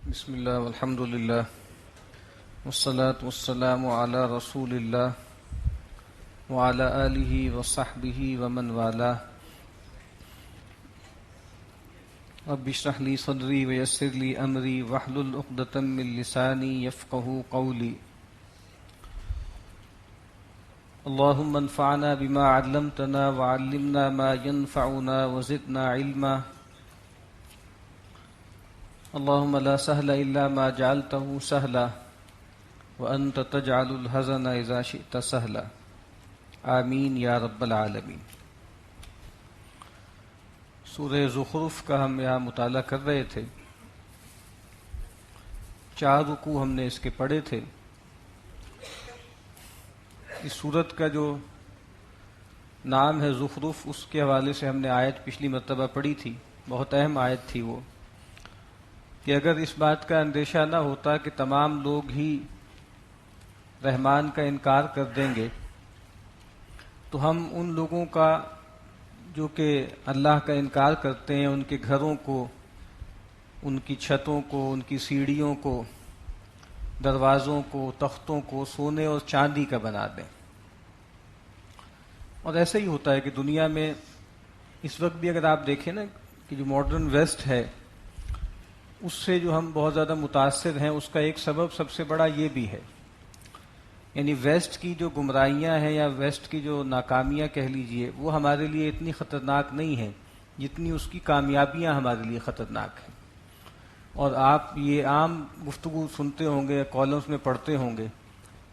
بسم اللہ والحمد للہ والصلاة والسلام علی رسول اللہ وعلی آلہ وصحبہ ومن والاه. رب اشرح لی صدری ویسر لی امری واحلل عقدۃ من لسانی یفقہوا قولی. اللہم انفعنا بما علمتنا وعلمنا ما ينفعنا وزدنا علما. اللهم لا سهل إلا ما جعلته سهلا وأنت تجعل الحزن إذا شئت سهلا. آمین یا رب العالمین. سورہ زخرف کا ہم یہاں مطالعہ کر رہے تھے. 4 رکوع ہم نے اس کے پڑھے تھے. اس سورت کا جو نام ہے زخرف، اس کے حوالے سے ہم نے آیت پچھلی مرتبہ پڑھی تھی. بہت اہم آیت تھی وہ، کہ اگر اس بات کا اندیشہ نہ ہوتا کہ تمام لوگ ہی رحمان کا انکار کر دیں گے، تو ہم ان لوگوں کا جو کہ اللہ کا انکار کرتے ہیں، ان کے گھروں کو، ان کی چھتوں کو، ان کی سیڑھیوں کو، دروازوں کو، تختوں کو سونے اور چاندی کا بنا دیں. اور ایسا ہی ہوتا ہے کہ دنیا میں اس وقت بھی اگر آپ دیکھیں نا کہ جو ماڈرن ویسٹ ہے، اس سے جو ہم بہت زیادہ متاثر ہیں، اس کا ایک سبب سب سے بڑا یہ بھی ہے. یعنی ویسٹ کی جو گمراہیاں ہیں یا ویسٹ کی جو ناکامیاں کہہ لیجئے، وہ ہمارے لیے اتنی خطرناک نہیں ہیں جتنی اس کی کامیابیاں ہمارے لیے خطرناک ہیں. اور آپ یہ عام گفتگو سنتے ہوں گے، کالمز میں پڑھتے ہوں گے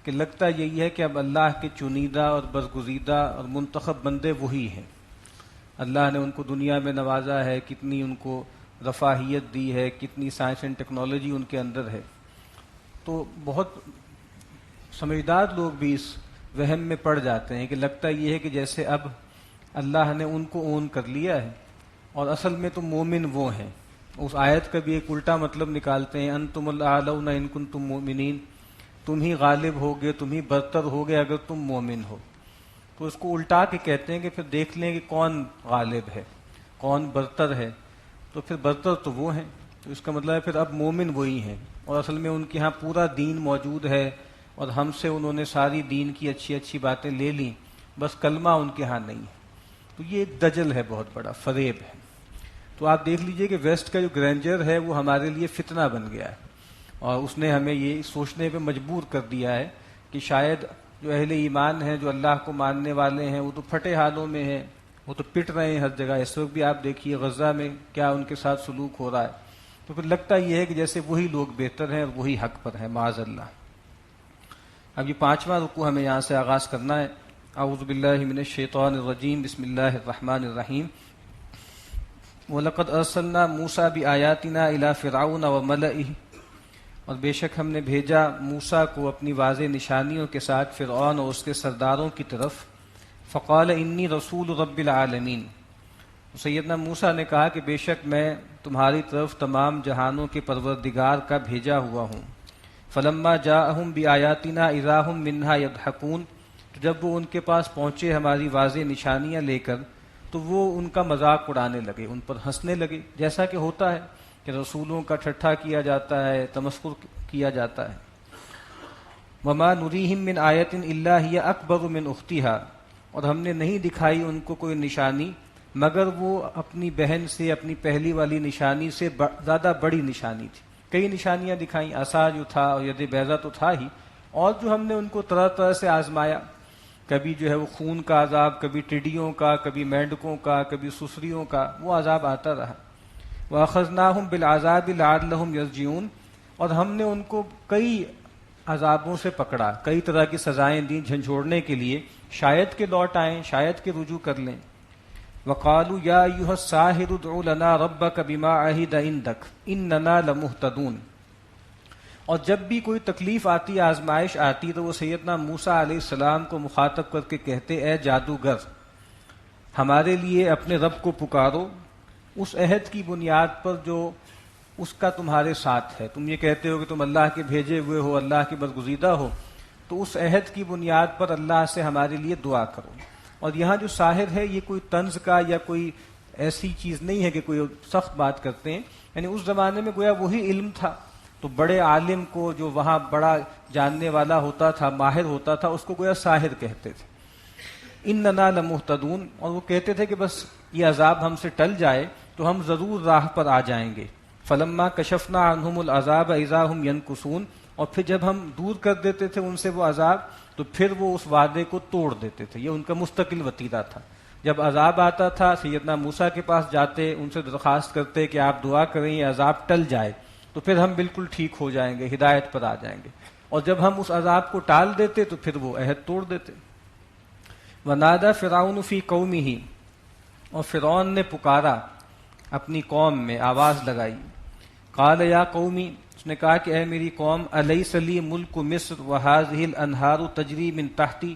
کہ لگتا یہی ہے کہ اب اللہ کے چنیدہ اور برگزیدہ اور منتخب بندے وہی ہیں. اللہ نے ان کو دنیا میں نوازا ہے، کتنی ان کو رفاہیت دی ہے، کتنی سائنس اینڈ ٹیکنالوجی ان کے اندر ہے. تو بہت سمجھدار لوگ بھی اس وہم میں پڑ جاتے ہیں کہ لگتا یہ ہے کہ جیسے اب اللہ نے ان کو اون کر لیا ہے، اور اصل میں تو مومن وہ ہیں. اس آیت کا بھی ایک الٹا مطلب نکالتے ہیں، انتم الاعلون ان کنتم مؤمنین، تم ہی غالب ہوگے، تم ہی برتر ہوگے اگر تم مومن ہو. تو اس کو الٹا کے کہتے ہیں کہ پھر دیکھ لیں کہ کون غالب ہے، کون برتر ہے. تو پھر برتر تو وہ ہیں. تو اس کا مطلب ہے پھر اب مومن وہی ہیں، اور اصل میں ان کے ہاں پورا دین موجود ہے، اور ہم سے انہوں نے ساری دین کی اچھی اچھی باتیں لے لیں، بس کلمہ ان کے ہاں نہیں ہے. تو یہ ایک دجل ہے، بہت بڑا فریب ہے. تو آپ دیکھ لیجئے کہ ویسٹ کا جو گرینجر ہے وہ ہمارے لیے فتنہ بن گیا ہے، اور اس نے ہمیں یہ سوچنے پہ مجبور کر دیا ہے کہ شاید جو اہل ایمان ہیں، جو اللہ کو ماننے والے ہیں، وہ تو پھٹے حالوں میں ہیں، وہ تو پٹ رہے ہیں ہر جگہ. اس وقت بھی آپ دیکھیے غزہ میں کیا ان کے ساتھ سلوک ہو رہا ہے. تو پھر لگتا یہ ہے کہ جیسے وہی لوگ بہتر ہیں اور وہی حق پر ہیں، معاذ اللہ. اب یہ 5واں رکوع ہمیں یہاں سے آغاز کرنا ہے. اعوذ باللہ من الشیطان الرجیم، بسم اللہ الرحمن الرحیم. وَلَقَدْ أَرْسَلْنَا مُوسَىٰ بِآيَاتِنَا إِلَىٰ فِرْعَوْنَ وَمَلَئِهِ، اور بے شک ہم نے بھیجا موسیٰ کو اپنی واضح نشانیوں کے ساتھ فرعون اور اس کے سرداروں کی طرف. فقال انی رسول رب العالمین، سیدنا موسیٰ نے کہا کہ بے شک میں تمہاری طرف تمام جہانوں کے پروردگار کا بھیجا ہوا ہوں. فلما جاءہم بآیاتنا اذا ہم منہا یضحکون، جب وہ ان کے پاس پہنچے ہماری واضح نشانیاں لے کر، تو وہ ان کا مذاق اڑانے لگے، ان پر ہنسنے لگے. جیسا کہ ہوتا ہے کہ رسولوں کا ٹھٹھا کیا جاتا ہے، تمسخر کیا جاتا ہے. وما نریہم من آیۃ الا ہی اکبر من اختہا، اور ہم نے نہیں دکھائی ان کو کوئی نشانی مگر وہ اپنی بہن سے، اپنی پہلی والی نشانی سے زیادہ بڑی نشانی تھی. کئی نشانیاں دکھائیں، عصا جو تھا اور ید بیضا تو تھا ہی، اور جو ہم نے ان کو طرح طرح سے آزمایا. کبھی جو ہے وہ خون کا عذاب، کبھی ٹڈیوں کا، کبھی مینڈکوں کا، کبھی سسریوں کا، وہ عذاب آتا رہا. وَأَخَذْنَاهُمْ بِالْعَذَابِ لَعَلَّهُمْ يَرْجِعُونَ، اور ہم نے ان کو کئی عذابوں سے پکڑا، کئی طرح کی سزائیں دیں جھنجھوڑنے کے لیے، شاید کہ لوٹ آئیں، شاید کہ رجوع کر لیں. وَقَالُوا يَا أَيُّهَا السَّاحِرُ ادْعُ لَنَا رَبَّكَ بِمَا عَهِدَ عِندَكَ إِنَّنَا لَمُهْتَدُونَ. اور جب بھی کوئی تکلیف آتی، آزمائش آتی، تو وہ سیدنا موسیٰ علیہ السلام کو مخاطب کر کے کہتے، اے جادوگر، ہمارے لیے اپنے رب کو پکارو اس عہد کی بنیاد پر جو اس کا تمہارے ساتھ ہے. تم یہ کہتے ہو کہ تم اللہ کے بھیجے ہوئے ہو، اللہ کے برگزیدہ ہو، تو اس عہد کی بنیاد پر اللہ سے ہمارے لیے دعا کرو. اور یہاں جو ساحر ہے، یہ کوئی طنز کا یا کوئی ایسی چیز نہیں ہے کہ کوئی سخت بات کرتے ہیں. یعنی اس زمانے میں گویا وہی علم تھا تو بڑے عالم کو جو وہاں بڑا جاننے والا ہوتا تھا، ماہر ہوتا تھا، اس کو گویا ساحر کہتے تھے. اننا لمہتدون، اور وہ کہتے تھے کہ بس یہ عذاب ہم سے ٹل جائے تو ہم ضرور راہ پر آ جائیں گے. فلما کشفنا عنہم العذاب اذا ہم ینکثون، اور پھر جب ہم دور کر دیتے تھے ان سے وہ عذاب تو پھر وہ اس وعدے کو توڑ دیتے تھے. یہ ان کا مستقل وتیرہ تھا. جب عذاب آتا تھا سیدنا موسیٰ کے پاس جاتے، ان سے درخواست کرتے کہ آپ دعا کریں یہ عذاب ٹل جائے تو پھر ہم بالکل ٹھیک ہو جائیں گے، ہدایت پر آ جائیں گے. اور جب ہم اس عذاب کو ٹال دیتے تو پھر وہ عہد توڑ دیتے. وَنَادَى فِرْعَوْنُ فِي قَوْمِهِ، اور فرعون نے پکارا اپنی قوم میں، آواز لگائی. قال یا قومی، اس نے کہا کہ اے میری قوم، الیس لی ملک مصر وہذہ الانہار تجری من تحتی،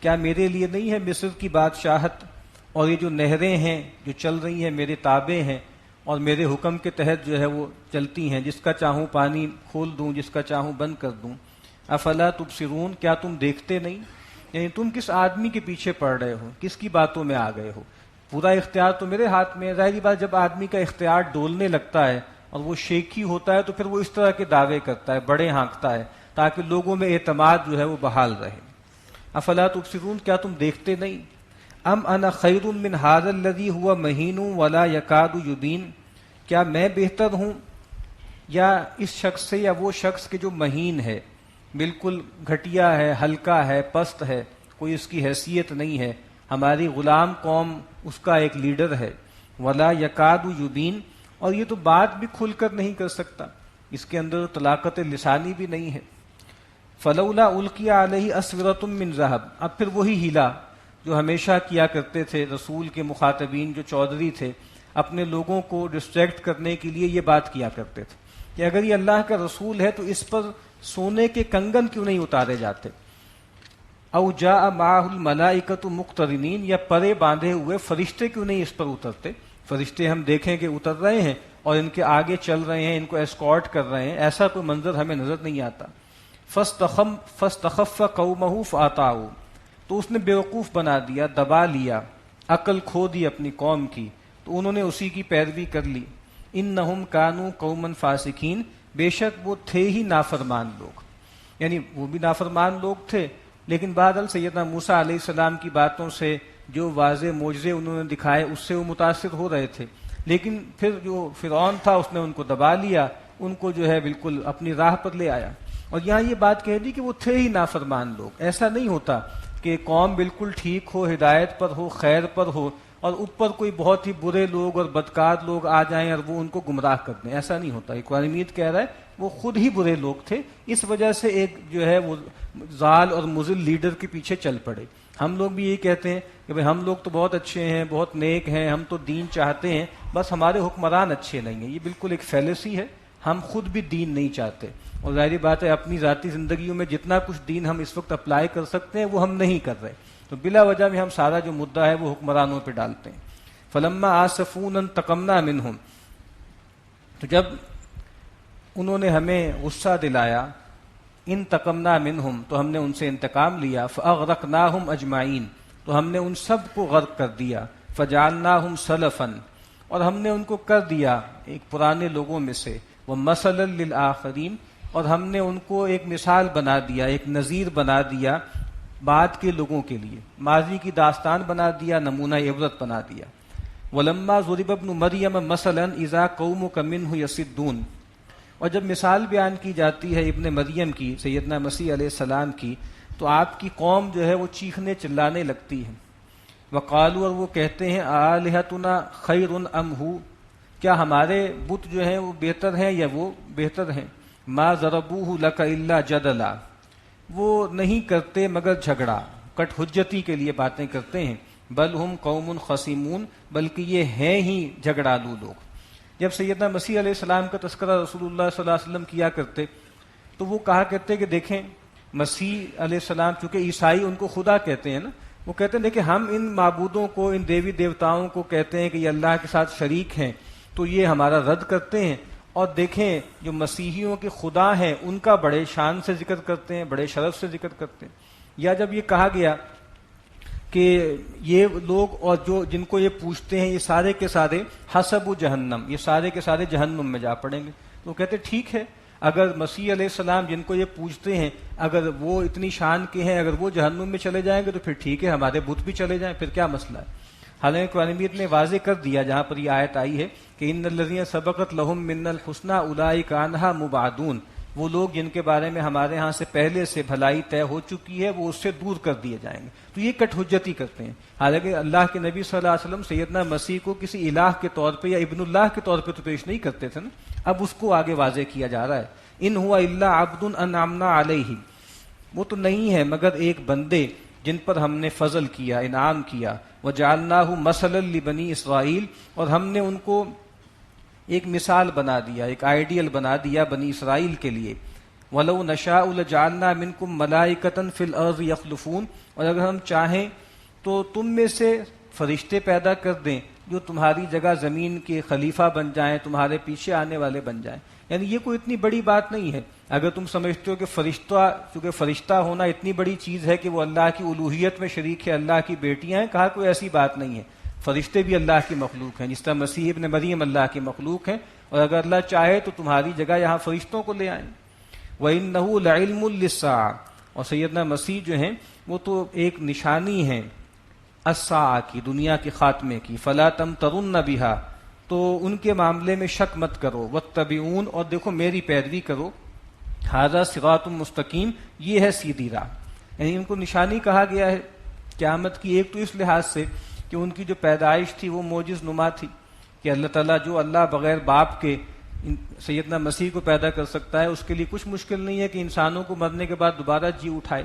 کیا میرے لیے نہیں ہے مصر کی بادشاہت اور یہ جو نہریں ہیں جو چل رہی ہیں میرے تابع ہیں اور میرے حکم کے تحت جو ہے وہ چلتی ہیں، جس کا چاہوں پانی کھول دوں، جس کا چاہوں بند کر دوں. افلا تبصرون، کیا تم دیکھتے نہیں؟ یعنی تم کس آدمی کے پیچھے پڑ رہے ہو، کس کی باتوں میں آ گئے ہو؟ پورا اختیار تو میرے ہاتھ میں ہے. ظاہری بات جب آدمی کا اختیار ڈولنے لگتا ہے اور وہ شیکی ہوتا ہے تو پھر وہ اس طرح کے دعوے کرتا ہے، بڑے ہانکتا ہے تاکہ لوگوں میں اعتماد جو ہے وہ بحال رہے. افلا تبصرون، کیا تم دیکھتے نہیں؟ ام انا خیر من ھذا الذی ھوا مہین ولا یکاد یبین، کیا میں بہتر ہوں یا اس شخص سے، یا وہ شخص کے جو مہین ہے، بالکل گھٹیا ہے، ہلکا ہے، پست ہے، کوئی اس کی حیثیت نہیں ہے. ہماری غلام قوم اس کا ایک لیڈر ہے. ولا یکاد یبین، اور یہ تو بات بھی کھل کر نہیں کر سکتا، اس کے اندر طلاقت لسانی بھی نہیں ہے. فلولا القی علیہ اسورۃ من ذہب، اب پھر وہی ہیلا جو ہمیشہ کیا کرتے تھے رسول کے مخاطبین جو چودھری تھے، اپنے لوگوں کو ڈسٹریکٹ کرنے کے لیے یہ بات کیا کرتے تھے کہ اگر یہ اللہ کا رسول ہے تو اس پر سونے کے کنگن کیوں نہیں اتارے جاتے. او جاء معہ الملائکۃ مقترنین، یا پرے باندھے ہوئے فرشتے کیوں نہیں اس پر اترتے؟ فرشتے ہم دیکھیں کہ اتر رہے ہیں اور ان کے آگے چل رہے ہیں، ان کو اسکارٹ کر رہے ہیں، ایسا کوئی منظر ہمیں نظر نہیں آتا. فاستخف قومہ فاطاعوا، تو اس نے بیوقوف بنا دیا، دبا لیا، عقل کھو دی اپنی قوم کی، تو انہوں نے اسی کی پیروی کر لی. انہم کانوا قوما فاسقین، بے شک وہ تھے ہی نافرمان لوگ. یعنی وہ بھی نافرمان لوگ تھے، لیکن بعد سیدنا موسیٰ علیہ السلام کی باتوں سے جو واضح معجزے انہوں نے دکھائے اس سے وہ متاثر ہو رہے تھے. لیکن پھر جو فرعون تھا اس نے ان کو دبا لیا، ان کو جو ہے بالکل اپنی راہ پر لے آیا. اور یہاں یہ بات کہہ دی کہ وہ تھے ہی نافرمان لوگ. ایسا نہیں ہوتا کہ قوم بالکل ٹھیک ہو، ہدایت پر ہو، خیر پر ہو، اور اوپر کوئی بہت ہی برے لوگ اور بدکار لوگ آ جائیں اور وہ ان کو گمراہ کر دیں. ایسا نہیں ہوتا. قرآن مجید کہہ رہا ہے وہ خود ہی برے لوگ تھے، اس وجہ سے ایک جو ہے وہ ضال اور مضل لیڈر کے پیچھے چل پڑے. ہم لوگ بھی یہی کہتے ہیں کہ بھئی ہم لوگ تو بہت اچھے ہیں، بہت نیک ہیں، ہم تو دین چاہتے ہیں، بس ہمارے حکمران اچھے نہیں ہیں. یہ بالکل ایک فیلیسی ہے. ہم خود بھی دین نہیں چاہتے، اور ظاہری بات ہے اپنی ذاتی زندگیوں میں جتنا کچھ دین ہم اس وقت اپلائی کر سکتے ہیں وہ ہم نہیں کر رہے، تو بلا وجہ میں ہم سارا جو مدعا ہے وہ حکمرانوں پہ ڈالتے ہیں. فلما آسفونا انتقمنا منہم، تو جب انہوں نے ہمیں غصہ دلایا، انتقمنا منہم، تو ہم نے ان سے انتقام لیا. فاغرقناہم اجمعین، تو ہم نے ان سب کو غرق کر دیا. فجعلناہم سلفا، اور ہم نے ان کو کر دیا ایک پرانے لوگوں میں سے. ومثلا للآخرین، اور ہم نے ان کو ایک مثال بنا دیا، ایک نظیر بنا دیا بعد کے لوگوں کے لیے، ماضی کی داستان بنا دیا، نمونہ عبرت بنا دیا. ولما ضرب ابن مریم مثلا اذا قومک منہ یصدون، اور جب مثال بیان کی جاتی ہے ابن مریم کی، سیدنا مسیح علیہ السلام کی، تو آپ کی قوم جو ہے وہ چیخنے چلانے لگتی ہے. وقالوا، اور وہ کہتے ہیں، آلہتنا خیر ام ہو، کیا ہمارے بت جو ہیں وہ بہتر ہیں یا وہ بہتر ہیں؟ ما ضربوہ لک الا جدلا، وہ نہیں کرتے مگر جھگڑا، کٹ حجتی کے لیے باتیں کرتے ہیں. بل ہم قوم خصیمون، بلکہ یہ ہیں ہی جھگڑالو لوگ. جب سیدنا مسیح علیہ السلام کا تذکرہ رسول اللہ صلی اللہ علیہ وسلم کیا کرتے تو وہ کہا کرتے کہ دیکھیں مسیح علیہ السلام، چونکہ عیسائی ان کو خدا کہتے ہیں نا، وہ کہتے ہیں دیکھیں ہم ان معبودوں کو، ان دیوی دیوتاؤں کو کہتے ہیں کہ یہ اللہ کے ساتھ شریک ہیں، تو یہ ہمارا رد کرتے ہیں. اور دیکھیں جو مسیحیوں کے خدا ہیں ان کا بڑے شان سے ذکر کرتے ہیں، بڑے شرف سے ذکر کرتے ہیں. یا جب یہ کہا گیا کہ یہ لوگ اور جو جن کو یہ پوچھتے ہیں یہ سارے کے سارے حسب جہنم، یہ سارے کے سارے جہنم میں جا پڑیں گے، تو وہ کہتے ٹھیک ہے، اگر مسیح علیہ السلام جن کو یہ پوجتے ہیں اگر وہ اتنی شان کے ہیں، اگر وہ جہنم میں چلے جائیں گے تو پھر ٹھیک ہے، ہمارے بت بھی چلے جائیں، پھر کیا مسئلہ ہے؟ حالانکہ قرآن مجید نے واضح کر دیا جہاں پر یہ آیت آئی ہے کہ ان الذین سبقت لہم من الحسنی اولئک عنہا مبعدون، وہ لوگ جن کے بارے میں ہمارے ہاں سے پہلے سے بھلائی طے ہو چکی ہے وہ اس سے دور کر دیے جائیں گے۔ تو یہ کٹ حجتی کرتے ہیں، حالانکہ اللہ کے نبی صلی اللہ علیہ وسلم سیدنا مسیح کو کسی الہ کے طور پہ یا ابن اللہ کے طور پہ تو پیش نہیں کرتے تھے نا، اب اس کو آگے واضح کیا جا رہا ہے۔ ان ہوا الا عبد انعمنا علیہ، وہ تو نہیں ہے مگر ایک بندے جن پر ہم نے فضل کیا، انعام کیا۔ وجعلناہ مثلا لبنی اسرائیل، اور ہم نے ان کو ایک مثال بنا دیا، ایک آئیڈیل بنا دیا بنی اسرائیل کے لیے۔ وَلَوْ نَشَاءُ لَجَعَلْنَا مِنْكُمْ مَلَائِكَةً فِي الْأَرْضِ يَخْلُفُونَ، اور اگر ہم چاہیں تو تم میں سے فرشتے پیدا کر دیں جو تمہاری جگہ زمین کے خلیفہ بن جائیں، تمہارے پیچھے آنے والے بن جائیں۔ یعنی یہ کوئی اتنی بڑی بات نہیں ہے۔ اگر تم سمجھتے ہو کہ چونکہ فرشتہ ہونا اتنی بڑی چیز ہے کہ وہ اللہ کی الوہیت میں شریک ہے، اللہ کی بیٹیاں ہیں، کہا کوئی ایسی بات نہیں ہے، فرشتے بھی اللہ کی مخلوق ہیں، جس طرح مسیح ابن مریم اللہ کی مخلوق ہیں، اور اگر اللہ چاہے تو تمہاری جگہ یہاں فرشتوں کو لے آئیں۔ وَإِنَّهُ لَعِلْمٌ لِّلسَّاعَةِ، اور سیدنا مسیح جو ہیں وہ تو ایک نشانی ہیں الساعہ کی، دنیا کے خاتمے کی۔ فَلَا تَمْتَرُنَّ بِهَا، تو ان کے معاملے میں شک مت کرو۔ وَاتَّبِعُونِ، اور دیکھو میری پیروی کرو۔ ھذا صراط مستقیم، یہ ہے سیدھی راہ۔ یعنی ان کو نشانی کہا گیا ہے قیامت کی، ایک تو اس لحاظ سے کہ ان کی جو پیدائش تھی وہ معجز نما تھی، کہ اللہ تعالیٰ جو اللہ بغیر باپ کے سیدنا مسیح کو پیدا کر سکتا ہے، اس کے لیے کچھ مشکل نہیں ہے کہ انسانوں کو مرنے کے بعد دوبارہ جی اٹھائے۔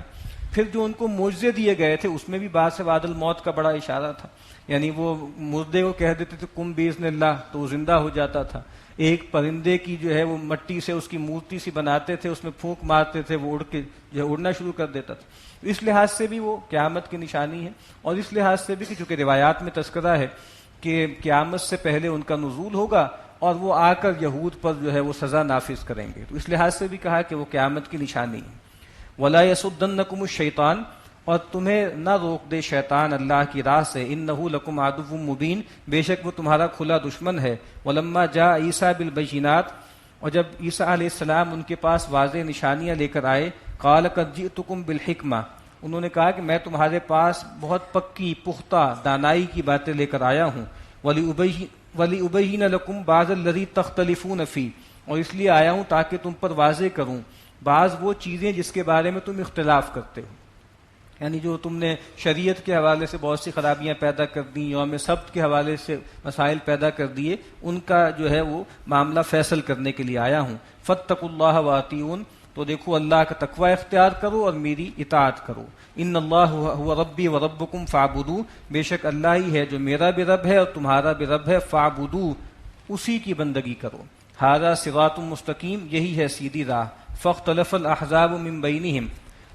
پھر جو ان کو معجزے دیے گئے تھے اس میں بھی بعد سے بعد الموت کا بڑا اشارہ تھا، یعنی وہ مردے کو کہہ دیتے تھے کم باذن اللہ تو وہ زندہ ہو جاتا تھا۔ ایک پرندے کی جو ہے وہ مٹی سے اس کی مورتی سی بناتے تھے، اس میں پھونک مارتے تھے، وہ اڑ کے جو ہے اڑنا شروع کر دیتا تھا۔ اس لحاظ سے بھی وہ قیامت کی نشانی ہے، اور اس لحاظ سے بھی کہ چونکہ روایات میں تذکرہ ہے کہ قیامت سے پہلے ان کا نزول ہوگا اور وہ آ کر یہود پر جو ہے وہ سزا نافذ کریں گے، تو اس لحاظ سے بھی کہا کہ وہ قیامت کی نشانی ہے۔ وَلَا يَصُدَّنَّكُمُ الشَّيْطَانُ، اور تمہیں نہ روک دے شیطان اللہ کی راہ سے۔ إِنَّهُ لَكُمْ عَدُوٌّ مُبِينٌ، بے شک وہ تمہارا کھلا دشمن ہے۔ وَلَمَّا جَاءَ عِيسَىٰ بِالْبَيِّنَاتِ، اور جب عیسیٰ علیہ السلام ان کے پاس واضح نشانیاں لے کر آئے، قَالَ قَدْ جِئْتُكُمْ بِالْحِكْمَةِ، انہوں نے کہا کہ میں تمہارے پاس بہت پکی پختہ دانائی کی باتیں لے کر آیا ہوں۔ وَلِأُبَيِّنَ لَكُمْ بَعْضَ الَّذِي تَخْتَلِفُونَ فِيهِ، اور اس لیے آیا ہوں تاکہ تم پر واضح کروں بعض وہ چیزیں جس کے بارے میں تم اختلاف کرتے ہو، یعنی جو تم نے شریعت کے حوالے سے بہت سی خرابیاں پیدا کر دیں، یوم سبت کے حوالے سے مسائل پیدا کر دیے، ان کا جو ہے وہ معاملہ فیصل کرنے کے لیے آیا ہوں۔ فاتقوا اللہ وَأَطِیعُونِ، تو دیکھو اللہ کا تقوی اختیار کرو اور میری اطاعت کرو۔ ان اللہ هو ربی وربکم فاعبدوہ، بے شک اللہ ہی ہے جو میرا بھی رب ہے اور تمہارا بھی رب ہے، فاعبدوہ، اسی کی بندگی کرو۔ ھذا صراط مستقیم، یہی ہے سیدھی راہ۔ فاختلف الاحزاب من بینہم،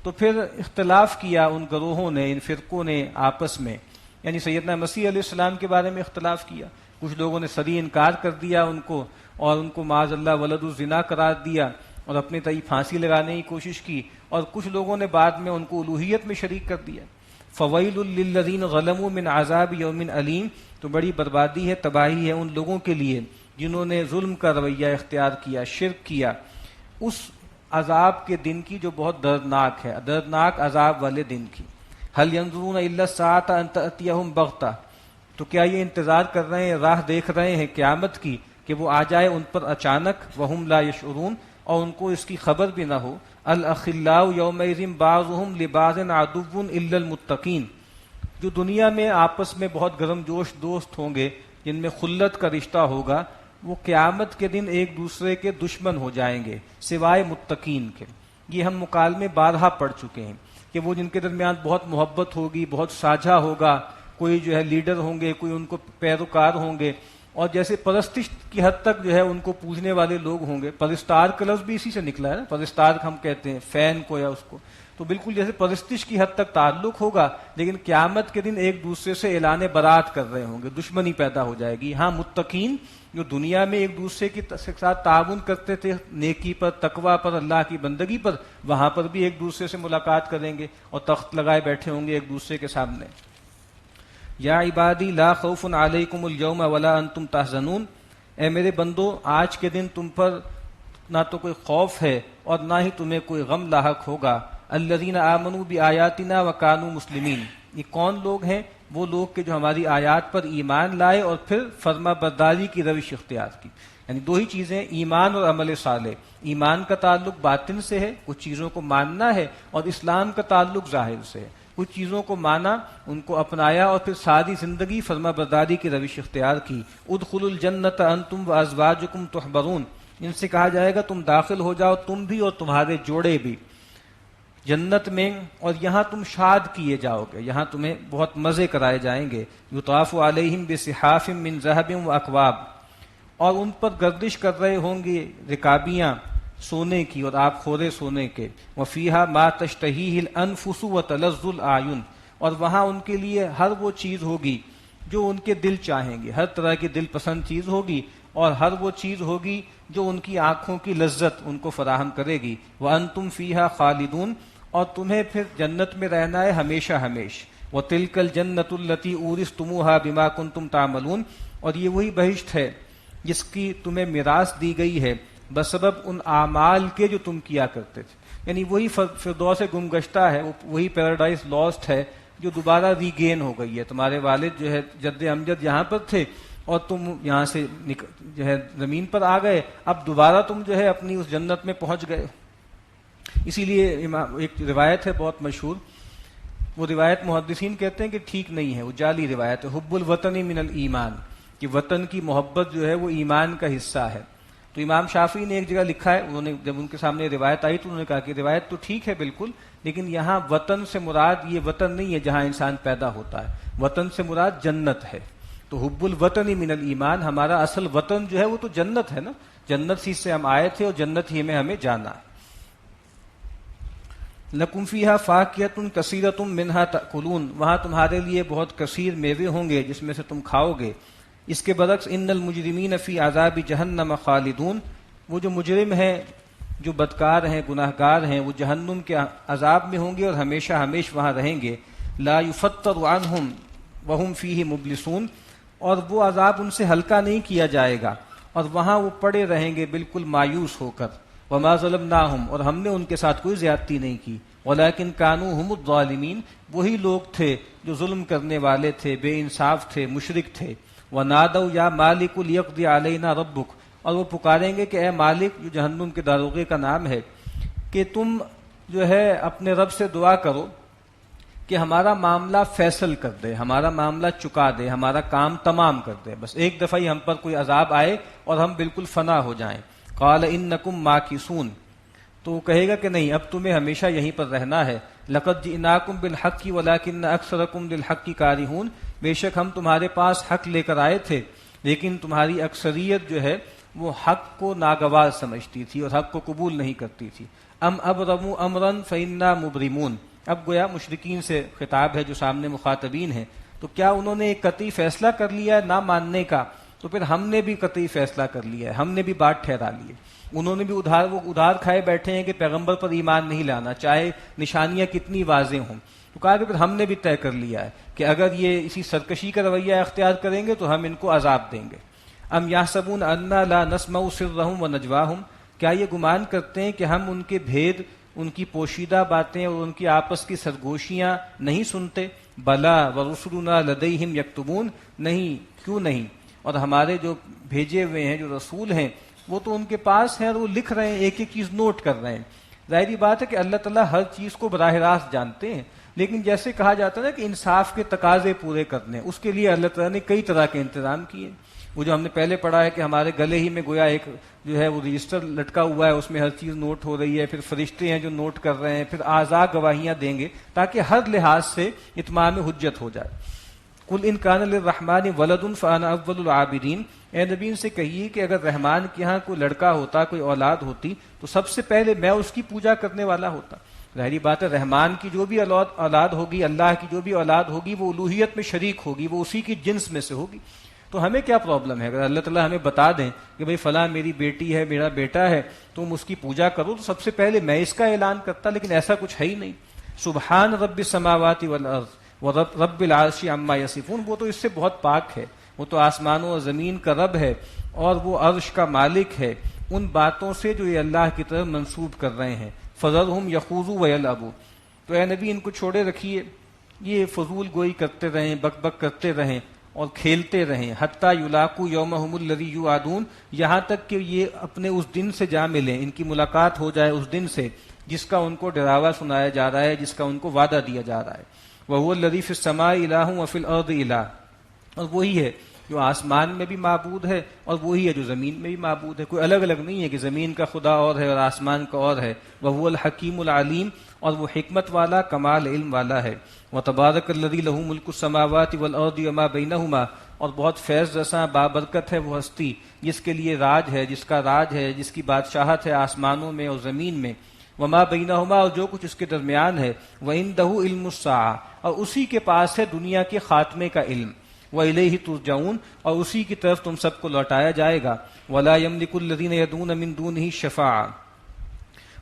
تو پھر اختلاف کیا ان گروہوں نے، ان فرقوں نے آپس میں، یعنی سیدنا مسیح علیہ السلام کے بارے میں اختلاف کیا۔ کچھ لوگوں نے صریح انکار کر دیا ان کو، اور ان کو معاذ اللہ ولد الزنا قرار دیا اور اپنے تئیں پھانسی لگانے کی کوشش کی، اور کچھ لوگوں نے بعد میں ان کو الوہیت میں شریک کر دیا۔ فویل للذین ظلموا من عذاب یوم علیم، تو بڑی بربادی ہے، تباہی ہے ان لوگوں کے لیے جنہوں نے ظلم کا رویہ اختیار کیا، شرک کیا، اس عذاب کے دن کی جو بہت دردناک ہے، دردناک عذاب والے دن کی۔ هل ينظرون الا الساعة ان تأتيهم بغتة، تو کیا یہ انتظار کر رہے ہیں، راہ دیکھ رہے ہیں قیامت کی کہ وہ آ جائے ان پر اچانک، وهم لا يشعرون، اور ان کو اس کی خبر بھی نہ ہو۔ الاخلاء یومئذ بعضهم لبعض عدو الا المتقین، جو دنیا میں آپس میں بہت گرم جوش دوست ہوں گے، جن میں خلت کا رشتہ ہوگا، وہ قیامت کے دن ایک دوسرے کے دشمن ہو جائیں گے سوائے متقین کے۔ یہ ہم مکالمے بارہا پڑھ چکے ہیں کہ وہ جن کے درمیان بہت محبت ہوگی، بہت ساجھا ہوگا، کوئی جو ہے لیڈر ہوں گے، کوئی ان کو پیروکار ہوں گے، اور جیسے پرستش کی حد تک جو ہے ان کو پوجنے والے لوگ ہوں گے۔ پرستار کا لفظ بھی اسی سے نکلا ہے نا، پرستار ہم کہتے ہیں فین کو یا اس کو، تو بالکل جیسے پرستش کی حد تک تعلق ہوگا، لیکن قیامت کے دن ایک دوسرے سے اعلان برات کر رہے ہوں گے، دشمنی پیدا ہو جائے گی۔ ہاں متقین جو دنیا میں ایک دوسرے کے ساتھ تعاون کرتے تھے نیکی پر، تقوی پر، اللہ کی بندگی پر، وہاں پر بھی ایک دوسرے سے ملاقات کریں گے اور تخت لگائے بیٹھے ہوں گے ایک دوسرے کے سامنے۔ یا عبادی لا خوف علیکم اليوم ولا انتم تحزنون، اے میرے بندو آج کے دن تم پر نہ تو کوئی خوف ہے اور نہ ہی تمہیں کوئی غم لاحق ہوگا. الذین آمنوا بآیاتنا وکانوا مسلمین. یہ کون لوگ ہیں؟ وہ لوگ کہ جو ہماری آیات پر ایمان لائے اور پھر فرما برداری کی روش اختیار کی. یعنی دو ہی چیزیں، ایمان اور عمل صالح. ایمان کا تعلق باطن سے ہے، کچھ چیزوں کو ماننا ہے، اور اسلام کا تعلق ظاہر سے ہے. کچھ چیزوں کو مانا، ان کو اپنایا اور پھر ساری زندگی فرما برداری کی روش اختیار کی. ادخلوا الجنۃ انتم وازواجکم تحبرون. ان سے کہا جائے گا تم داخل ہو جاؤ، تم بھی اور تمہارے جوڑے بھی جنت میں، اور یہاں تم شاد کیے جاؤ گے، یہاں تمہیں بہت مزے کرائے جائیں گے. یطاف علیہم بصحاف من ذہب واکواب. اور ان پر گردش کر رہے ہوں گے رکابیاں سونے کی اور آپ خورے سونے کے. وفیہا ما تشتہیہ الانفس وتلذ الاعین. اور وہاں ان کے لیے ہر وہ چیز ہوگی جو ان کے دل چاہیں گے، ہر طرح کی دل پسند چیز ہوگی، اور ہر وہ چیز ہوگی جو ان کی آنکھوں کی لذت ان کو فراہم کرے گی. وانتم فیہا خالدون. اور تمہیں پھر جنت میں رہنا ہے ہمیشہ ہمیش. وتلک الجنۃ التی اورثتموہا بما کنتم تعملون. اور یہ وہی بہشت ہے جس کی تمہیں میراث دی گئی ہے بسبب ان اعمال کے جو تم کیا کرتے تھے. یعنی وہی فردوس گم گشتہ ہے، وہی پیراڈائز لاسٹ ہے جو دوبارہ ری گین ہو گئی ہے. تمہارے والد جو ہے جد امجد یہاں پر تھے اور تم یہاں سے جو ہے زمین پر آ گئے، اب دوبارہ تم جو ہے اپنی اس جنت میں پہنچ گئے. اسی لیے ایک روایت ہے بہت مشہور، وہ روایت محدثین کہتے ہیں کہ ٹھیک نہیں ہے، وہ جعلی روایت ہے. حب الوطن من الایمان، کہ وطن کی محبت جو ہے وہ ایمان کا حصہ ہے. تو امام شافعی نے ایک جگہ لکھا ہے، انہوں نے جب ان کے سامنے روایت آئی تو انہوں نے کہا کہ روایت تو ٹھیک ہے بالکل، لیکن یہاں وطن سے مراد یہ وطن نہیں ہے جہاں انسان پیدا ہوتا ہے، وطن سے مراد جنت ہے. تو حب الوطن من الایمان، ہمارا اصل وطن جو ہے وہ تو جنت ہے نا، جنت ہی سے ہم آئے تھے اور جنت ہی میں ہمیں جانا ہے. لکم فیہا فاکہۃ کثیرۃ منہا تأکلون. وہاں تمہارے لیے بہت کثیر میوے ہوں گے جس میں سے تم کھاؤ گے. اس کے برعکس ان المجرمین فی عذاب جہنم خالدون. وہ جو مجرم ہیں، جو بدکار ہیں، گناہ گار ہیں، وہ جہنم کے عذاب میں ہوں گے اور ہمیشہ ہمیش وہاں رہیں گے. لا یفتر عنہم وہم فیہ مبلسون. اور وہ عذاب ان سے ہلکا نہیں کیا جائے گا اور وہاں وہ پڑے رہیں گے بالکل مایوس ہو کر. وما ظلمناہم، اور ہم نے ان کے ساتھ کوئی زیادتی نہیں کی. ولکن کانوا ہم الظالمین، وہی لوگ تھے جو ظلم کرنے والے تھے، بے انصاف تھے، مشرک تھے. ونادوا یا مالک لیقضی علینا ربک. اور وہ پکاریں گے کہ اے مالک، جو جہنم کے داروغے کا نام ہے، کہ تم جو ہے اپنے رب سے دعا کرو کہ ہمارا معاملہ فیصل کر دے، ہمارا معاملہ چکا دے، ہمارا کام تمام کر دے، بس ایک دفعہ ہی ہم پر کوئی عذاب آئے اور ہم بالکل فنا ہو جائیں. قال انکم ماکثون. تو وہ کہے گا کہ نہیں، اب تمہیں ہمیشہ یہیں پر رہنا ہے. لقد جئناکم بالحق ولکن اکثرکم للحق کارہون. بے شک ہم تمہارے پاس حق لے کر آئے تھے، لیکن تمہاری اکثریت جو ہے وہ حق کو ناگوار سمجھتی تھی اور حق کو قبول نہیں کرتی تھی. ام ابرموا امرا فانا مبرمون. اب گویا مشرکین سے خطاب ہے جو سامنے مخاطبین ہیں. تو کیا انہوں نے ایک قطعی فیصلہ کر لیا ہے نہ ماننے کا؟ تو پھر ہم نے بھی قطعی فیصلہ کر لیا ہے، ہم نے بھی بات ٹھہرا لی ہے. انہوں نے بھی ادھار کھائے بیٹھے ہیں کہ پیغمبر پر ایمان نہیں لانا، چاہے نشانیاں کتنی واضح ہوں. تو کہا کہ پھر ہم نے بھی طے کر لیا ہے کہ اگر یہ اسی سرکشی کا رویہ اختیار کریں گے تو ہم ان کو عذاب دیں گے. ام یحسبون انا لا نسمع سرهم ونجواهم. کیا یہ گمان کرتے ہیں کہ ہم ان کے بھید، ان کی پوشیدہ باتیں اور ان کی آپس کی سرگوشیاں نہیں سنتے؟ بلا ورسلنا لدیہم یکتبون. نہیں، کیوں نہیں، اور ہمارے جو بھیجے ہوئے ہیں جو رسول ہیں وہ تو ان کے پاس ہیں اور وہ لکھ رہے ہیں، ایک ایک چیز نوٹ کر رہے ہیں. ظاہری بات ہے کہ اللہ تعالیٰ ہر چیز کو براہ راست جانتے ہیں، لیکن جیسے کہا جاتا ہے نا کہ انصاف کے تقاضے پورے کرنے، اس کے لیے اللہ تعالیٰ نے کئی طرح کے انتظام کیے. وہ جو ہم نے پہلے پڑھا ہے کہ ہمارے گلے ہی میں گویا ایک جو ہے وہ رجسٹر لٹکا ہوا ہے، اس میں ہر چیز نوٹ ہو رہی ہے، پھر فرشتے ہیں جو نوٹ کر رہے ہیں، پھر اعضاء گواہیاں دیں گے تاکہ ہر لحاظ سے اتمام حجت ہو جائے. قل ان کان للرحمن ولد فانا اول العابدین. اے نبی ان سے کہیے کہ اگر رحمان کے ہاں کوئی لڑکا ہوتا، کوئی اولاد ہوتی، تو سب سے پہلے میں اس کی پوجا کرنے والا ہوتا. ظاہری بات ہے رحمان کی جو بھی اولاد ہوگی، اللہ کی جو بھی اولاد ہوگی، وہ الوہیت میں شریک ہوگی، وہ اسی کی جنس میں سے ہوگی. تو ہمیں کیا پرابلم ہے اگر اللہ تعالیٰ ہمیں بتا دیں کہ بھئی فلاں میری بیٹی ہے، میرا بیٹا ہے، تم اس کی پوجا کرو، تو سب سے پہلے میں اس کا اعلان کرتا. لیکن ایسا کچھ ہے ہی نہیں. سبحان رب السماوات والارض ورب العرش عما یصفون. وہ تو اس سے بہت پاک ہے، وہ تو آسمانوں اور زمین کا رب ہے اور وہ عرش کا مالک ہے ان باتوں سے جو یہ اللہ کی طرف منسوب کر رہے ہیں. فذرہم یخوضوا ویلعبوا، تو اے نبی ان کو چھوڑے رکھیے، یہ فضول گوئی کرتے رہیں، بک بک کرتے رہیں اور کھیلتے رہیں. حتیٰ یلاقوا یومہم الذی یوعدون، یہاں تک کہ یہ اپنے اس دن سے جا ملیں، ان کی ملاقات ہو جائے اس دن سے جس کا ان کو ڈراوا سنایا جا رہا ہے، جس کا ان کو وعدہ دیا جا رہا ہے. وَهُوَ الَّذِي فِي السَّمَاءِ إِلَٰهٌ وَفِي الْأَرْضِ إِلَٰهٌ، اور وہی ہے جو آسمان میں بھی معبود ہے اور وہی ہے جو زمین میں بھی معبود ہے. کوئی الگ الگ نہیں ہے کہ زمین کا خدا اور ہے اور آسمان کا اور ہے. وَهُوَ الْحَكِيمُ الْعَلِيمُ، اور وہ حکمت والا کمال علم والا ہے. وَتَبَارَكَ الَّذِي لَهُ مُلْكُ السَّمَاوَاتِ وَالْأَرْضِ وَمَا بَيْنَهُمَا، اور بہت فیض رساں بابرکت ہے وہ ہستی جس کے لیے راج ہے، جس کا راج ہے، جس کی بادشاہت ہے آسمانوں میں اور زمین میں. وما بینہما، اور جو کچھ اس کے درمیان ہے. وعندہ علم الساعہ، اور اسی کے پاس ہے دنیا کے خاتمے کا علم. وإلیہ ترجعون، اور اسی کی طرف تم سب کو لوٹایا جائے گا. ولا یملک الذین یدعون من دونہ الشفاعہ،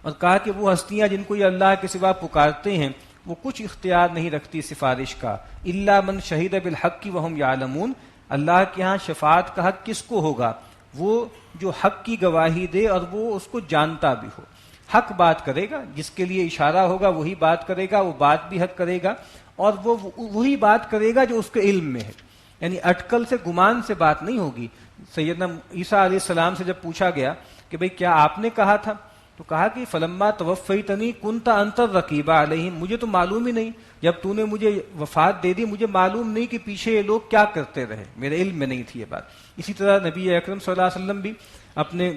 اور کہا کہ وہ ہستیاں جن کو یہ اللہ کے سوا پکارتے ہیں وہ کچھ اختیار نہیں رکھتی سفارش کا. الا من شہد بالحق وہم یعلمون، اللہ کے ہاں شفاعت کا حق کس کو ہوگا؟ وہ جو حق کی گواہی دے اور وہ اس کو جانتا بھی ہو. حق بات کرے گا، جس کے لیے اشارہ ہوگا وہی بات کرے گا، وہ بات بھی حق کرے گا، اور وہ وہی بات کرے گا جو اس کے علم میں ہے. یعنی اٹکل سے گمان سے بات نہیں ہوگی. سیدنا عیسیٰ علیہ السلام سے جب پوچھا گیا کہ بھئی کیا آپ نے کہا تھا، تو کہا کہ فلما توفیتنی کنت انت الرقیب علیہم، مجھے تو معلوم ہی نہیں، جب تو نے مجھے وفات دے دی مجھے معلوم نہیں کہ پیچھے یہ لوگ کیا کرتے رہے، میرے علم میں نہیں تھی یہ بات. اسی طرح نبی اکرم صلی اللہ علیہ وسلم بھی اپنے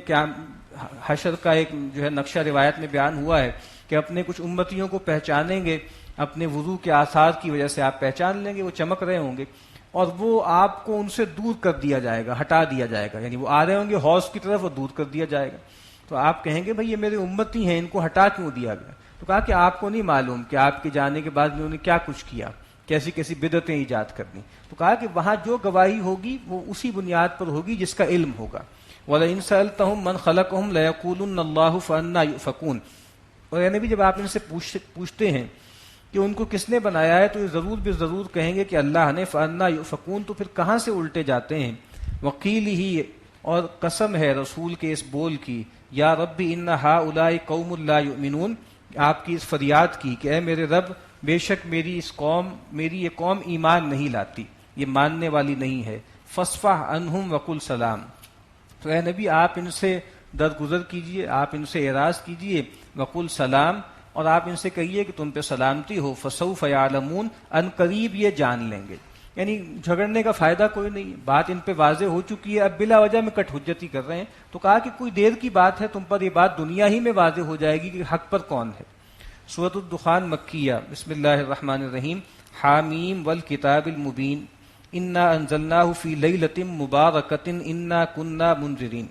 حشر کا ایک جو ہے نقشہ روایت میں بیان ہوا ہے کہ اپنے کچھ امتیوں کو پہچانیں گے، اپنے وضو کے آثار کی وجہ سے آپ پہچان لیں گے، وہ چمک رہے ہوں گے، اور وہ آپ کو ان سے دور کر دیا جائے گا، ہٹا دیا جائے گا. یعنی وہ آ رہے ہوں گے حوض کی طرف، وہ دور کر دیا جائے گا. تو آپ کہیں گے بھئی یہ میرے امتی ہیں، ان کو ہٹا کیوں دیا گیا؟ تو کہا کہ آپ کو نہیں معلوم کہ آپ کے جانے کے بعد انہوں نے کیا کچھ کیا، کیسی کیسی بدعتیں ایجاد کر دیں. تو کہا کہ وہاں جو گواہی ہوگی وہ اسی بنیاد پر ہوگی جس کا علم ہوگا. وَلَئِن سَأَلْتَهُم مَّن خَلَقَهُمْ لَيَقُولُنَّ اللَّهُ فَأَنَّىٰ يُؤْفَكُونَ، اور یعنی بھی جب آپ ان سے پوچھتے ہیں کہ ان کو کس نے بنایا ہے تو یہ ضرور بھی ضرور کہیں گے کہ اللہ نے. فَأَنَّىٰ يُؤْفَكُونَ، تو پھر کہاں سے الٹے جاتے ہیں. وَقِيلِهِ، اور قسم ہے رسول کے اس بول کی، یا رب ان ہؤلاء قوم لا یؤمنون، آپ کی اس فریاد کی کہ اے میرے رب بے شک میری یہ قوم ایمان نہیں لاتی، یہ ماننے والی نہیں ہے. فاصفح عنہم وقل سلام، تو اے نبی آپ ان سے درگزر کیجئے، آپ ان سے اعراض کیجئے. وقل سلام، اور آپ ان سے کہیے کہ تم پہ سلامتی ہو. فسوف یعلمون، ان قریب یہ جان لیں گے. یعنی جھگڑنے کا فائدہ کوئی نہیں، بات ان پہ واضح ہو چکی ہے، اب بلا وجہ میں کٹ حجتی کر رہے ہیں. تو کہا کہ کوئی دیر کی بات ہے، تم پر یہ بات دنیا ہی میں واضح ہو جائے گی کہ حق پر کون ہے. سورۃ الدخان مکیہ. بسم اللہ الرحمن الرحیم. حامیم والکتاب المبین انا انزلناہ فی لیلۃ مبارکۃ انا کنا منذرین.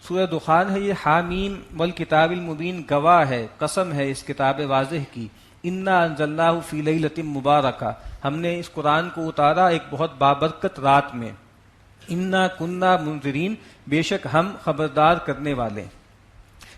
سورہ دخان ہے یہ. حامیم والکتاب المبین، گواہ ہے، قسم ہے اس کتاب واضح کی. انا انزلناہ فی لیلۃ مبارکہ، ہم نے اس قرآن کو اتارا ایک بہت بابرکت رات میں. انا کنا منذرین، بے شک ہم خبردار کرنے والے.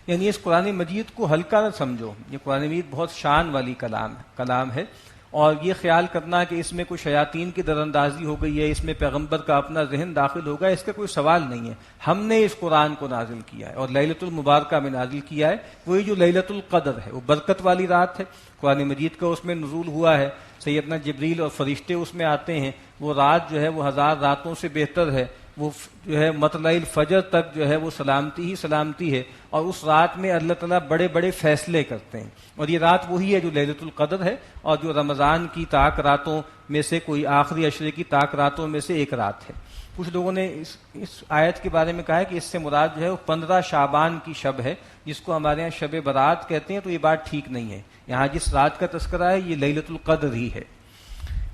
یعنی اس قرآن مجید کو ہلکا نہ سمجھو، یہ قرآن مجید بہت شان والی کلام ہے، اور یہ خیال کرنا کہ اس میں کوئی شیاطین کی دراندازی ہو گئی ہے، اس میں پیغمبر کا اپنا ذہن داخل ہوگا، اس کا کوئی سوال نہیں ہے. ہم نے اس قرآن کو نازل کیا ہے اور لیلۃ المبارکہ میں نازل کیا ہے. وہی جو لیلۃ القدر ہے، وہ برکت والی رات ہے. قرآن مجید کا اس میں نزول ہوا ہے، سیدنا جبریل اور فرشتے اس میں آتے ہیں. وہ رات جو ہے وہ 1000 راتوں سے بہتر ہے. وہ جو ہے مطلع الفجر تک جو ہے وہ سلامتی ہی سلامتی ہے، اور اس رات میں اللہ تعالیٰ بڑے بڑے فیصلے کرتے ہیں. اور یہ رات وہی ہے جو لیلۃ القدر ہے، اور جو رمضان کی طاق راتوں میں سے کوئی آخری عشرے کی طاق راتوں میں سے ایک رات ہے. کچھ لوگوں نے اس آیت کے بارے میں کہا ہے کہ اس سے مراد جو ہے وہ 15 شعبان کی شب ہے، جس کو ہمارے یہاں شب برات کہتے ہیں. تو یہ بات ٹھیک نہیں ہے. یہاں جس رات کا تذکرہ ہے یہ لیلۃ القدر ہی ہے.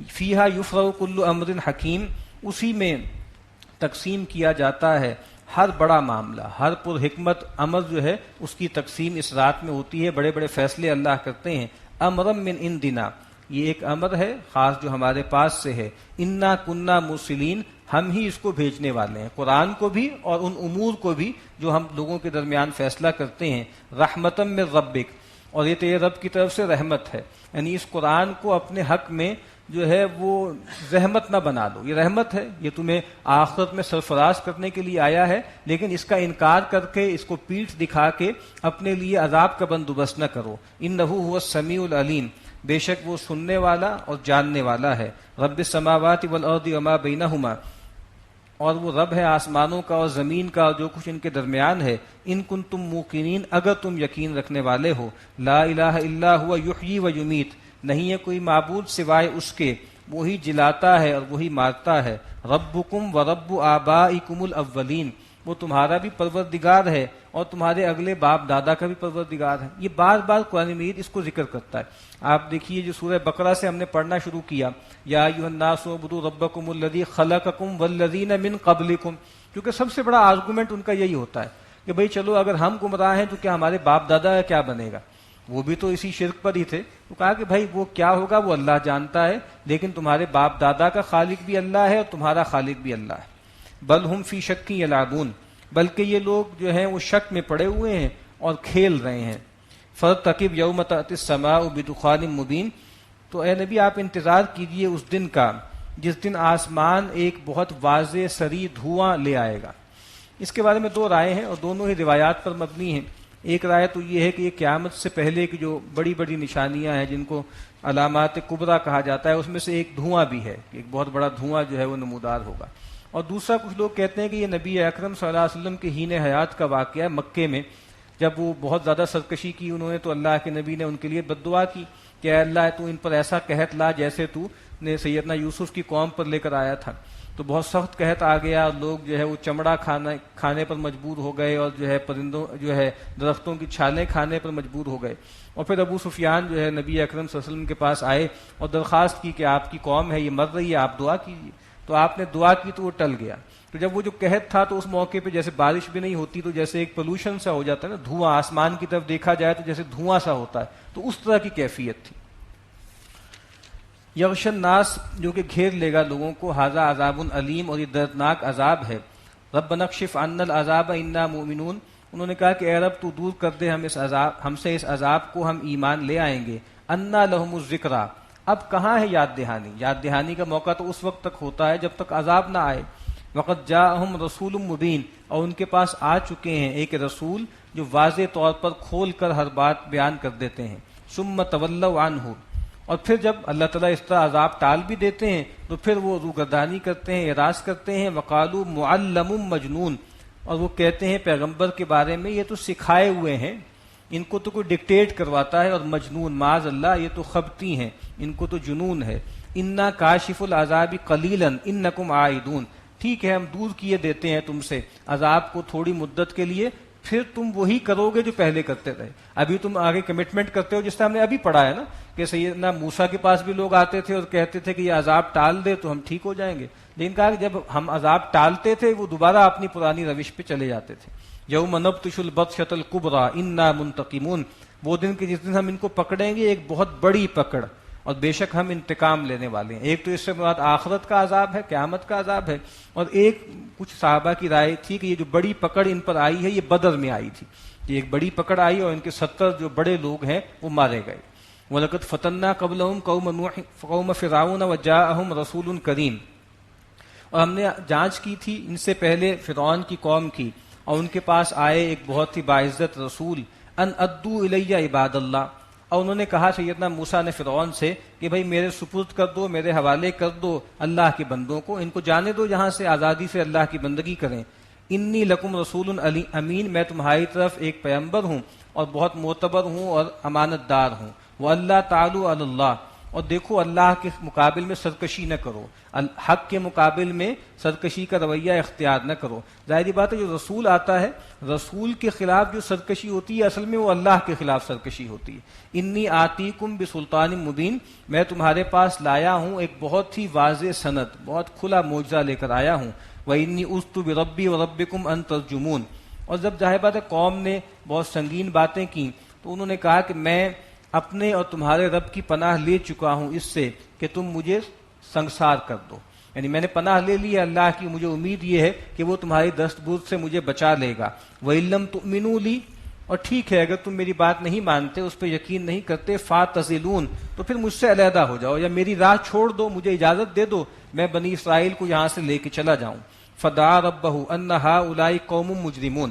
فیہا یفرغ کل امر حکیم، اسی میں تقسیم کیا جاتا ہے ہر بڑا معاملہ، ہر پر حکمت امر جو ہے اس کی تقسیم اس رات میں ہوتی ہے. بڑے بڑے فیصلے اللہ کرتے ہیں. امرم من عندنا، یہ ایک امر ہے خاص جو ہمارے پاس سے ہے. انا کننا مرسلین، ہم ہی اس کو بھیجنے والے ہیں، قرآن کو بھی اور ان امور کو بھی جو ہم لوگوں کے درمیان فیصلہ کرتے ہیں. رحمتم من ربک، اور یہ تیرے رب کی طرف سے رحمت ہے. یعنی اس قرآن کو اپنے حق میں جو ہے وہ رحمت نہ بنا لو. یہ رحمت ہے, یہ تمہیں آخرت میں سرفراز کرنے کے لیے آیا ہے, لیکن اس کا انکار کر کے, اس کو پیٹھ دکھا کے اپنے لیے عذاب کا بندوبست نہ کرو. انہ هو السمیع العلیم, بے شک وہ سننے والا اور جاننے والا ہے. رب السماوات والارض وما بینہما, اور وہ رب ہے آسمانوں کا اور زمین کا اور جو کچھ ان کے درمیان ہے. ان کنتم موقنین, اگر تم یقین رکھنے والے ہو. لا الہ الا هو یحیی و یمیت, نہیں ہے کوئی معبود سوائے اس کے, وہی جلاتا ہے اور وہی مارتا ہے. ربکم و رب آبائکم الاولین, وہ تمہارا بھی پروردگار ہے اور تمہارے اگلے باپ دادا کا بھی پروردگار ہے. یہ بار بار قرآن مجید اس کو ذکر کرتا ہے. آپ دیکھیے جو سورہ بقرہ سے ہم نے پڑھنا شروع کیا, یا ایھا الناس اعبدوا ربکم الذی خلقکم والذین من قبلکم, کیونکہ سب سے بڑا آرگومنٹ ان کا یہی ہوتا ہے کہ بھئی چلو اگر ہم گمراہ ہیں تو کیا ہمارے باپ دادا کا کیا بنے گا, وہ بھی تو اسی شرک پر ہی تھے. تو کہا کہ بھائی وہ کیا ہوگا وہ اللہ جانتا ہے, لیکن تمہارے باپ دادا کا خالق بھی اللہ ہے اور تمہارا خالق بھی اللہ ہے. بل ہم فی شک یلعبون, بلکہ یہ لوگ جو ہیں وہ شک میں پڑے ہوئے ہیں اور کھیل رہے ہیں. فارتقب یوم تأتی السماء بدخان مبین, تو اے نبی آپ انتظار کیجئے اس دن کا جس دن آسمان ایک بہت واضح صریح دھواں لے آئے گا. اس کے بارے میں دو رائے ہیں اور دونوں ہی روایات پر مبنی ہیں. ایک رائے تو یہ ہے کہ یہ قیامت سے پہلے کی جو بڑی بڑی نشانیاں ہیں جن کو علامات کبریٰ کہا جاتا ہے, اس میں سے ایک دھواں بھی ہے, ایک بہت بڑا دھواں جو ہے وہ نمودار ہوگا. اور دوسرا کچھ لوگ کہتے ہیں کہ یہ نبی اکرم صلی اللہ علیہ وسلم کے حین حیات کا واقعہ ہے. مکے میں جب وہ بہت زیادہ سرکشی کی انہوں نے, تو اللہ کے نبی نے ان کے لیے بد دعا کی کہ اے اللہ تو ان پر ایسا قحط لا جیسے تو نے سیدنا یوسف کی قوم پر لے کر آیا تھا. تو بہت سخت قحط آ گیا اور لوگ جو ہے وہ چمڑا کھانے پر مجبور ہو گئے اور جو ہے پرندوں جو ہے درختوں کی چھالیں کھانے پر مجبور ہو گئے. اور پھر ابو سفیان جو ہے نبی اکرم صلی اللہ علیہ وسلم کے پاس آئے اور درخواست کی کہ آپ کی قوم ہے یہ مر رہی ہے, آپ دعا کیجیے. تو آپ نے دعا کی تو وہ ٹل گیا. تو جب وہ جو قحط تھا تو اس موقع پہ جیسے بارش بھی نہیں ہوتی, تو جیسے ایک پولوشن سا ہو جاتا ہے نا, دھواں آسمان کی طرف دیکھا جائے تو جیسے دھواں سا ہوتا ہے, تو اس طرح کی کیفیت تھی. یغش الناس, جو کہ گھیر لے گا لوگوں کو. ھذا عذاب علیم, اور یہ دردناک عذاب ہے. ربنا اکشف عنا العذاب انا مؤمنون, انہوں نے کہا کہ اے رب تو دور کر دے ہم سے اس عذاب کو, ہم ایمان لے آئیں گے. انا لہم الذکریٰ, اب کہاں ہے یاد دہانی. یاد دہانی کا موقع تو اس وقت تک ہوتا ہے جب تک عذاب نہ آئے. وقد جاءہم رسول مبین, اور ان کے پاس آ چکے ہیں ایک رسول جو واضح طور پر کھول کر ہر بات بیان کر دیتے ہیں. ثم تولوا عنہ, اور پھر جب اللہ تعالیٰ اس طرح عذاب ٹال بھی دیتے ہیں تو پھر وہ روگردانی کرتے ہیں, اعراض کرتے ہیں. وقالوا معلم مجنون, اور وہ کہتے ہیں پیغمبر کے بارے میں یہ تو سکھائے ہوئے ہیں, ان کو تو کوئی ڈکٹیٹ کرواتا ہے. اور مجنون, معاذ اللہ, یہ تو خبتی ہیں, ان کو تو جنون ہے. انا کاشف العذاب قلیلا انکم عائدون, ٹھیک ہے ہم دور کیے دیتے ہیں تم سے عذاب کو تھوڑی مدت کے لیے, پھر تم وہی کرو گے جو پہلے کرتے رہے. ابھی تم آگے کمٹمنٹ کرتے ہو, جس طرح ہم نے ابھی پڑھا ہے نا کہ سیدنا موسیٰ کے پاس بھی لوگ آتے تھے اور کہتے تھے کہ یہ عذاب ٹال دے تو ہم ٹھیک ہو جائیں گے, لیکن کہا کہ جب ہم عذاب ٹالتے تھے وہ دوبارہ اپنی پرانی روش پہ چلے جاتے تھے. یوم نبطش البطشۃ الکبریٰ انا منتقمون, وہ دن کے جس دن ہم ان کو پکڑیں گے ایک بہت بڑی پکڑ, اور بے شک ہم انتقام لینے والے ہیں. ایک تو اس سے مراد آخرت کا عذاب ہے, قیامت کا عذاب ہے, اور ایک کچھ صحابہ کی رائے تھی کہ یہ جو بڑی پکڑ ان پر آئی ہے یہ بدر میں آئی تھی, کہ ایک بڑی پکڑ آئی اور ان کے 70 جو بڑے لوگ ہیں وہ مارے گئے. وَلَقَدْ فَتَنَّا قَبْلَهُمْ قَوْمَ فِرْعَوْنَ وَجَاءَهُمْ رَسُولٌ كَرِيمٌ, اور ہم نے جانچ کی تھی ان سے پہلے فرعون کی قوم کی, اور ان کے پاس آئے ایک بہت ہی باعزت رسول. ان ادو الیہ عباد اللہ, اور انہوں نے کہا سیدنا موسیٰ نے فرعون سے کہ بھائی میرے سپرد کر دو, میرے حوالے کر دو اللہ کے بندوں کو, ان کو جانے دو یہاں سے, آزادی سے اللہ کی بندگی کریں. انی لکم رسول امین, میں تمہاری طرف ایک پیغمبر ہوں اور بہت معتبر ہوں اور امانت دار ہوں. وَأَلَّا تَعْلُوا عَلَى اللَّهِ, اور دیکھو اللہ کے مقابل میں سرکشی نہ کرو, حق کے مقابل میں سرکشی کا رویہ اختیار نہ کرو. ظاہری بات ہے جو رسول آتا ہے, رسول کے خلاف جو سرکشی ہوتی ہے اصل میں وہ اللہ کے خلاف سرکشی ہوتی ہے. انی آتیکم بسلطان مبین, میں تمہارے پاس لایا ہوں ایک بہت ہی واضح سند, بہت کھلا معجزہ لے کر آیا ہوں. وَإِنِّي عُذْتُ بِرَبِّي وَرَبِّكُمْ أَن تَرْجُمُونَ, اور جب ظاہر بات ہے قوم نے بہت سنگین باتیں کی تو انہوں نے کہا کہ میں اپنے اور تمہارے رب کی پناہ لے چکا ہوں اس سے کہ تم مجھے سنگسار کر دو, یعنی میں نے پناہ لے لی ہے اللہ کی, مجھے امید یہ ہے کہ وہ تمہاری دست برد سے مجھے بچا لے گا. وَإِن لَّمْ تُؤْمِنُوا لِي, اور ٹھیک ہے اگر تم میری بات نہیں مانتے، اس پہ یقین نہیں کرتے، فاتزلون، تو پھر مجھ سے علیحدہ ہو جاؤ یا میری راہ چھوڑ دو، مجھے اجازت دے دو میں بنی اسرائیل کو یہاں سے لے کے چلا جاؤں۔ فدعا ربہ ان ہؤلاء قوم مجرمون،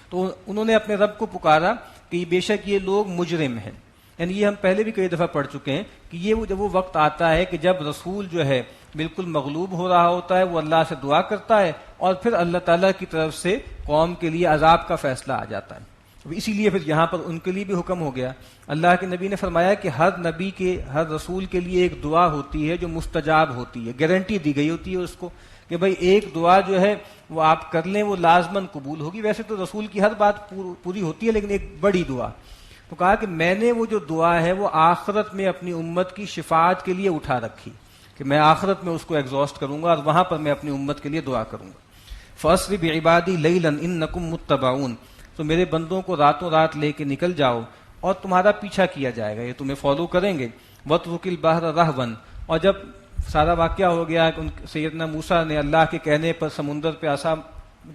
تو انہوں نے اپنے رب کو پکارا کہ بے شک یہ لوگ مجرم ہیں۔ یعنی یہ ہم پہلے بھی کئی دفعہ پڑھ چکے ہیں کہ یہ جب وہ وقت آتا ہے کہ جب رسول جو ہے بالکل مغلوب ہو رہا ہوتا ہے، وہ اللہ سے دعا کرتا ہے اور پھر اللہ تعالیٰ کی طرف سے قوم کے لیے عذاب کا فیصلہ آ جاتا ہے۔ اسی لیے پھر یہاں پر ان کے لیے بھی حکم ہو گیا۔ اللہ کے نبی نے فرمایا کہ ہر نبی کے، ہر رسول کے لیے ایک دعا ہوتی ہے جو مستجاب ہوتی ہے، گارنٹی دی گئی ہوتی ہے اس کو کہ بھائی ایک دعا جو ہے وہ آپ کر لیں وہ لازماً قبول ہوگی۔ ویسے تو رسول کی ہر بات پوری ہوتی ہے، لیکن ایک بڑی دعا، تو کہا کہ میں نے وہ جو دعا ہے وہ آخرت میں اپنی امت کی شفاعت کے لیے اٹھا رکھی، کہ میں آخرت میں اس کو ایگزاسٹ کروں گا اور وہاں پر میں اپنی امت کے لیے دعا کروں گا۔ فَأَسْرِ بِعِبَادِي لَيْلًا إِنَّكُمْ مُتَّبَعُونَ، تو میرے بندوں کو راتوں رات لے کے نکل جاؤ اور تمہارا پیچھا کیا جائے گا، یہ تمہیں فالو کریں گے۔ وَاتْرُكِ الْبَحْرَ رَهْوًا، اور جب سارا واقعہ ہو گیا کہ سیدنا موسیٰ نے اللہ کے کہنے پر سمندر پہ عصا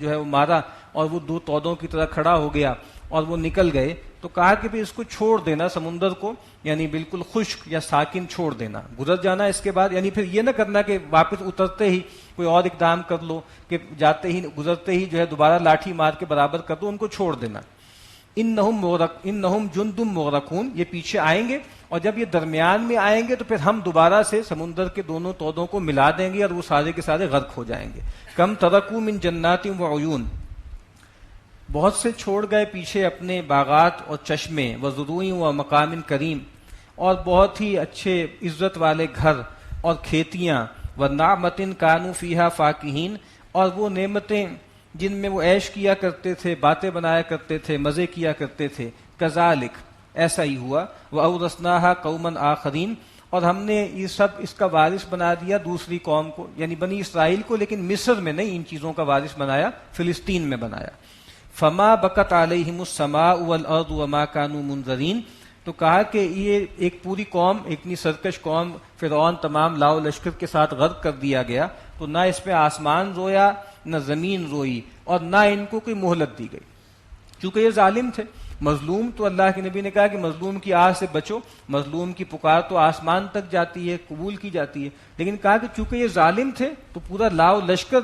جو ہے وہ مارا اور وہ دو تودوں کی طرح کھڑا ہو گیا اور وہ نکل گئے، تو کہا کہ اس کو چھوڑ دینا، سمندر کو یعنی بالکل خشک یا ساکن چھوڑ دینا، گزر جانا اس کے بعد، یعنی پھر یہ نہ کرنا کہ واپس اترتے ہی کوئی اور اقدام کر لو کہ جاتے ہی گزرتے ہی جو ہے دوبارہ لاٹھی مار کے برابر کر دو، ان کو چھوڑ دینا۔ انہم جندم مغرقون، یہ پیچھے آئیں گے اور جب یہ درمیان میں آئیں گے تو پھر ہم دوبارہ سے سمندر کے دونوں تودوں کو ملا دیں گے اور وہ سارے کے سارے غرق ہو جائیں گے۔ کم ترکوا من جنات وعیون، بہت سے چھوڑ گئے پیچھے اپنے باغات اور چشمے، وزروع و مقام کریم، اور بہت ہی اچھے عزت والے گھر اور کھیتیاں، ونعمت کانوا فیہا فاکہین، اور وہ نعمتیں جن میں وہ عیش کیا کرتے تھے، باتیں بنایا کرتے تھے، مزے کیا کرتے تھے۔ کذالک، ایسا ہی ہوا، وَأَوْرَثْنَاهَا قَوْمًا آخَرِينَ، اور ہم نے یہ سب اس کا وارث بنا دیا دوسری قوم کو، یعنی بنی اسرائیل کو، لیکن مصر میں نہیں، ان چیزوں کا وارث بنایا، فلسطین میں بنایا۔ فما بکت علیہم السماء والارض وما كانوا منذرین، تو کہا کہ یہ ایک پوری قوم، اتنی سرکش قوم، فرعون تمام لاؤ لشکر کے ساتھ غرق کر دیا گیا، تو نہ اس پہ آسمان رویا نہ زمین روئی اور نہ ان کو کوئی مہلت دی گئی، کیونکہ یہ ظالم تھے۔ مظلوم تو اللہ کے نبی نے کہا کہ مظلوم کی آہ سے بچو، مظلوم کی پکار تو آسمان تک جاتی ہے، قبول کی جاتی ہے، لیکن کہا کہ چونکہ یہ ظالم تھے تو پورا لاؤ لشکر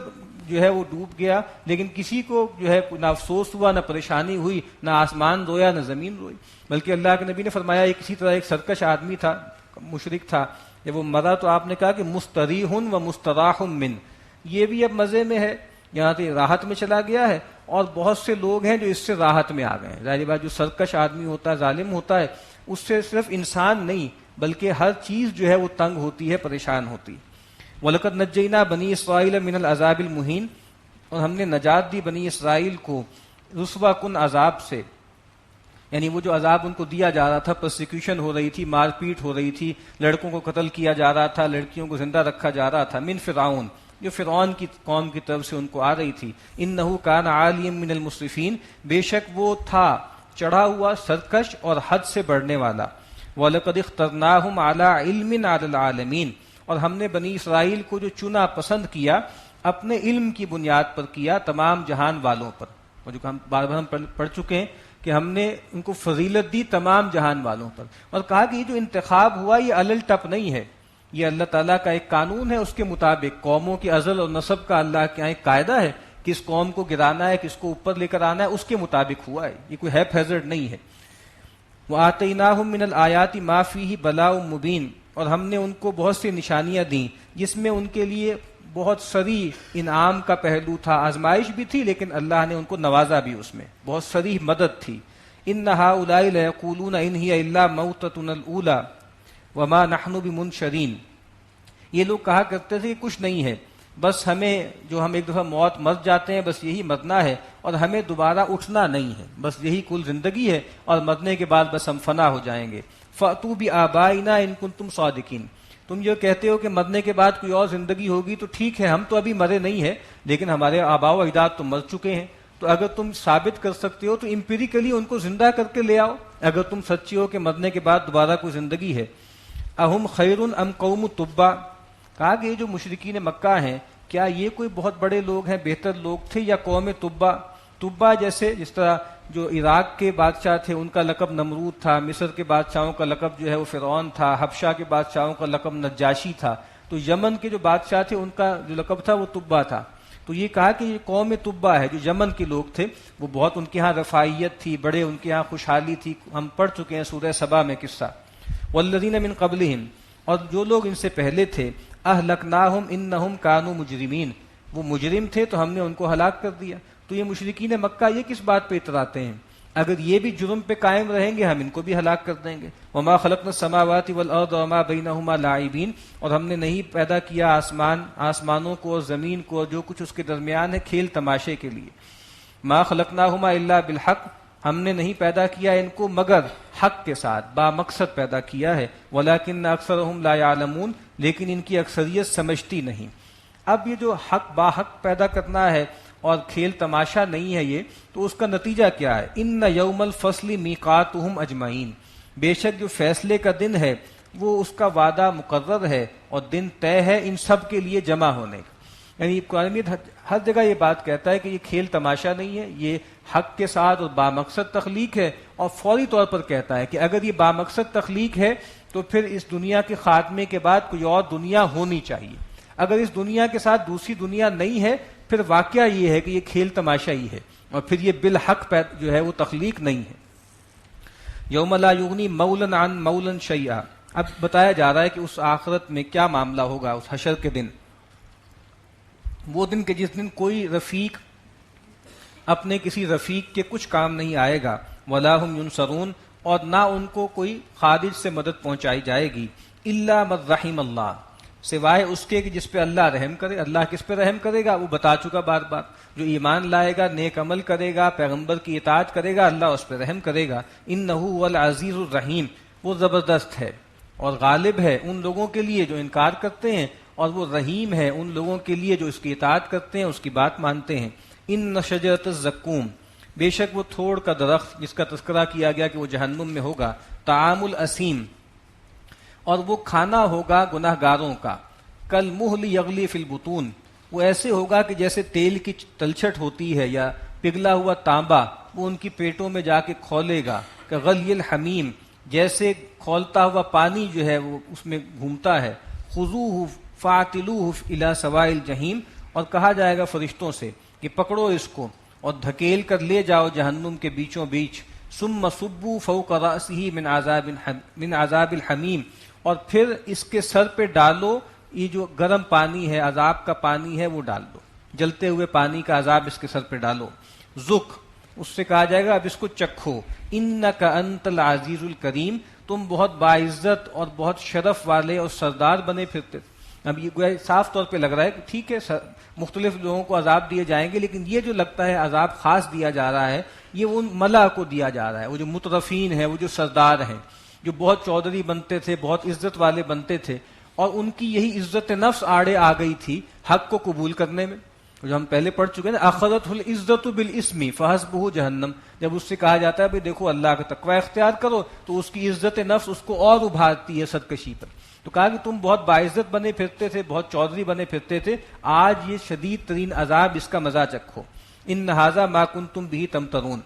جو ہے وہ ڈوب گیا، لیکن کسی کو جو ہے نہ افسوس ہوا، نہ پریشانی ہوئی، نہ آسمان رویا نہ زمین روئی، بلکہ اللہ کے نبی نے فرمایا ایک اسی طرح ایک سرکش آدمی تھا، مشرک تھا، جب وہ مرا تو آپ نے کہا کہ مستریح و مستراح من، یہ بھی اب مزے میں ہے، یہاں سے راحت میں چلا گیا ہے، اور بہت سے لوگ ہیں جو اس سے راحت میں آ گئے ہیں۔ ظاہر بات جو سرکش آدمی ہوتا ہے، ظالم ہوتا ہے، اس سے صرف انسان نہیں بلکہ ہر چیز جو ہے وہ تنگ ہوتی ہے، پریشان ہوتی ہے۔ وَلَقَدْ نَجَّيْنَا بَنِي إِسْرَائِيلَ مِنَ الْعَذَابِ الْمُهِينِ، اور ہم نے نجات دی بنی اسرائیل کو رسوا کن عذاب سے، یعنی وہ جو عذاب ان کو دیا جا رہا تھا، پرسیکیوشن ہو رہی تھی، مار پیٹ ہو رہی تھی، لڑکوں کو قتل کیا جا رہا تھا، لڑکیوں کو زندہ رکھا جا رہا تھا، من فرعون، جو فرعون کی قوم کی طرف سے ان کو آ رہی تھی۔ انہ کان عالیا من المسرفین، بے شک وہ تھا چڑھا ہوا، سرکش اور حد سے بڑھنے والا۔ وَلَقَدِ اخْتَرْنَاهُمْ عَلَىٰ عِلْمٍ عَلَى الْعَالَمِينَ، اور ہم نے بنی اسرائیل کو جو چنا پسند کیا اپنے علم کی بنیاد پر کیا، تمام جہان والوں پر، اور جو ہم بار بار ہم پڑھ چکے ہیں کہ ہم نے ان کو فضیلت دی تمام جہان والوں پر، اور کہا کہ یہ جو انتخاب ہوا یہ الل ٹپ نہیں ہے، یہ اللہ تعالیٰ کا ایک قانون ہے، اس کے مطابق قوموں کی ازل اور نسب کا اللہ کے یہاں ایک قاعدہ ہے، کس قوم کو گرانا ہے، کس کو اوپر لے کر آنا ہے، اس کے مطابق ہوا ہے، یہ کوئی ہیپ ہیزرڈ نہیں ہے۔ وَآتَيْنَاهُم مِّنَ الْآيَاتِ مَا فِيهِ بَلَاءٌ مُّبِينٌ، اور ہم نے ان کو بہت سی نشانیاں دیں جس میں ان کے لیے بہت صریح انعام کا پہلو تھا، آزمائش بھی تھی لیکن اللہ نے ان کو نوازا بھی، اس میں بہت صریح مدد تھی۔ إِنَّ هَٰؤُلَاءِ لَيَقُولُونَ إِنْ هِيَ إِلَّا مَوْتَتُنَا الْأُولَىٰ وَمَا نَحْنُ بِمُنشَرِينَ، یہ لوگ کہا کرتے تھے کہ کچھ نہیں ہے، بس ہمیں جو ہم ایک دفعہ موت مر جاتے ہیں بس یہی مرنا ہے، اور ہمیں دوبارہ اٹھنا نہیں ہے، بس یہی کل زندگی ہے، اور مرنے کے بعد بس ہم فنا ہو جائیں گے۔ فَأْتُوا بِآبَائِنَا إِن كُنتُمْ صَادِقِينَ، تم یہ کہتے ہو کہ مرنے کے بعد کوئی اور زندگی ہوگی تو ٹھیک ہے، ہم تو ابھی مرے نہیں ہیں لیکن ہمارے آباء و اجداد تو مر چکے ہیں، تو اگر تم ثابت کر سکتے ہو تو امپیریکلی ان کو زندہ کر کے لے آؤ، اگر تم سچی ہو کہ مرنے کے بعد دوبارہ کوئی زندگی ہے۔ اہم خیر ام قوم تبا، کہا کہ یہ جو مشرکین مکہ ہیں کیا یہ کوئی بہت بڑے لوگ ہیں، بہتر لوگ تھے یا قوم تبا، تبا جیسے جس طرح جو عراق کے بادشاہ تھے ان کا لقب نمرود تھا، مصر کے بادشاہوں کا لقب جو ہے وہ فرعون تھا، حبشہ کے بادشاہوں کا لقب نجاشی تھا، تو یمن کے جو بادشاہ تھے ان کا جو لقب تھا وہ تبا تھا. تو یہ کہا کہ یہ قوم تبا ہے جو یمن کے لوگ تھے، وہ بہت ان کے ہاں رفاہیت تھی، بڑے ان کے ہاں خوشحالی تھی. ہم پڑھ چکے ہیں سورہ سبا میں قصہ. والذین من قبلہم، اور جو لوگ ان سے پہلے تھے، اہلکناہم انہم کانوا مجرمین، وہ مجرم تھے تو ہم نے ان کو ہلاک کر دیا. تو یہ مشرکین مکہ یہ کس بات پہ اتراتے ہیں؟ اگر یہ بھی جرم پہ قائم رہیں گے ہم ان کو بھی ہلاک کر دیں گے. وما خلقنا السماوات والارض وما بینہما لاعبین، اور ہم نے نہیں پیدا کیا آسمانوں کو اور زمین کو اور جو کچھ اس کے درمیان ہے کھیل تماشے کے لیے. ما خلقناہما الا بالحق، ہم نے نہیں پیدا کیا ان کو مگر حق کے ساتھ، با مقصد پیدا کیا ہے. ولکن اکثرہم لا یعلمون، لیکن ان کی اکثریت سمجھتی نہیں. اب یہ جو حق با حق پیدا کرنا ہے اور کھیل تماشا نہیں ہے یہ، تو اس کا نتیجہ کیا ہے؟ ان یوم الفصل میقاتہم اجمعین، بے شک جو فیصلے کا دن ہے وہ اس کا وعدہ مقرر ہے اور دن طے ہے ان سب کے لیے جمع ہونے کا. یعنی قرآن مجید ہر جگہ یہ بات کہتا ہے کہ یہ کھیل تماشا نہیں ہے، یہ حق کے ساتھ اور بامقصد تخلیق ہے. اور فوری طور پر کہتا ہے کہ اگر یہ بامقصد تخلیق ہے تو پھر اس دنیا کے خاتمے کے بعد کوئی اور دنیا ہونی چاہیے. اگر اس دنیا کے ساتھ دوسری دنیا نہیں ہے پھر واقعہ یہ ہے کہ یہ کھیل تماشا ہی ہے، اور پھر یہ بالحق جو ہے وہ تخلیق نہیں ہے. یوم لا یغنی مولا عن مولا شیئا، اب بتایا جا رہا ہے کہ اس آخرت میں کیا معاملہ ہوگا اس حشر کے دن. وہ دن کہ جس دن کوئی رفیق اپنے کسی رفیق کے کچھ کام نہیں آئے گا. ولا هم ینصرون، اور نہ ان کو کوئی خارج سے مدد پہنچائی جائے گی. الا من رحم اللہ، سوائے اس کے کہ جس پہ اللہ رحم کرے. اللہ کس پہ رحم کرے گا وہ بتا چکا بار بار. جو ایمان لائے گا، نیک عمل کرے گا، پیغمبر کی اطاعت کرے گا، اللہ اس پہ رحم کرے گا. انہ هو العزیز الرحیم، وہ زبردست ہے اور غالب ہے ان لوگوں کے لیے جو انکار کرتے ہیں، اور وہ رحیم ہے ان لوگوں کے لیے جو اس کی اطاعت کرتے ہیں، اس کی بات مانتے ہیں. ان شجرۃ الزقوم، بے شک وہ تھوڑ کا درخت جس کا تذکرہ کیا گیا کہ وہ جہنم میں ہوگا. طعام الاسیم، اور وہ کھانا ہوگا گناہ گاروں کا. کل مہل یغلی فی البطون، وہ ایسے ہوگا کہ جیسے تیل کی تلچھٹ ہوتی ہے یا پگھلا ہوا تانبا وہ ان کی پیٹوں میں جا کے کھولے گا. کہ غلی الحمیم، جیسے کھولتا ہوا پانی جو ہے وہ اس میں گھومتا ہے. خذوہ فاعتلوہ الی سواء الجحیم، اور کہا جائے گا فرشتوں سے کہ پکڑو اس کو اور دھکیل کر لے جاؤ جہنم کے بیچوں بیچ. ثم صبوا فوق رأسہ من عذاب الحمیم، اور پھر اس کے سر پہ ڈالو یہ جو گرم پانی ہے، عذاب کا پانی ہے وہ ڈال دو، جلتے ہوئے پانی کا عذاب اس کے سر پہ ڈالو. ذق، اس سے کہا جائے گا اب اس کو چکھو. انک انت العزیز الکریم، تم بہت باعزت اور بہت شرف والے اور سردار بنے پھرتے. اب یہ گویا صاف طور پہ لگ رہا ہے کہ ٹھیک ہے مختلف لوگوں کو عذاب دیے جائیں گے، لیکن یہ جو لگتا ہے عذاب خاص دیا جا رہا ہے یہ ان ملا کو دیا جا رہا ہے، وہ جو مترفین ہیں، وہ جو سردار ہیں، جو بہت چودھری بنتے تھے، بہت عزت والے بنتے تھے، اور ان کی یہی عزت نفس آڑے آ گئی تھی حق کو قبول کرنے میں. جو ہم پہلے پڑھ چکے ہیں، اخذتہ العزت بالاسم فحسبہ جہنم، جب اس سے کہا جاتا ہے بھئی دیکھو اللہ کا تقوی اختیار کرو تو اس کی عزت نفس اس کو اور ابھارتی ہے سرکشی پر. تو کہا کہ تم بہت باعزت بنے پھرتے تھے، بہت چودھری بنے پھرتے تھے، آج یہ شدید ترین عذاب اس کا مزہ چکھو. ان ھذا ما کنتم بہ تمترون،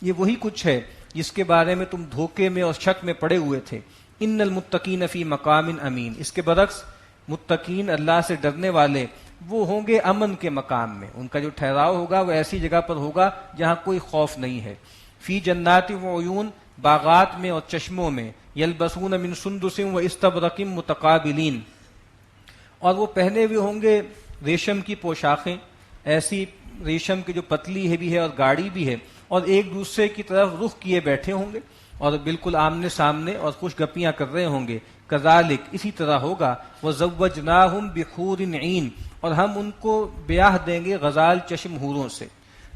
یہ وہی کچھ ہے جس کے بارے میں تم دھوکے میں اور شک میں پڑے ہوئے تھے. ان المتقین فی مقام امین، اس کے برعکس متقین اللہ سے ڈرنے والے وہ ہوں گے امن کے مقام میں، ان کا جو ٹھہراؤ ہوگا وہ ایسی جگہ پر ہوگا جہاں کوئی خوف نہیں ہے. فی جنات و عیون، باغات میں اور چشموں میں. یلبسون من سندس و استبرق متقابلین، اور وہ پہنے ہوئے ہوں گے ریشم کی پوشاکیں، ایسی ریشم کی جو پتلی ہے بھی ہے اور گاڑی بھی ہے، اور ایک دوسرے کی طرف رخ کیے بیٹھے ہوں گے اور بالکل آمنے سامنے اور خوش گپیاں کر رہے ہوں گے. کذالک، اسی طرح ہوگا. وزوجناہم بحور عین، اور ہم ان کو بیاہ دیں گے غزال چشم حوروں سے.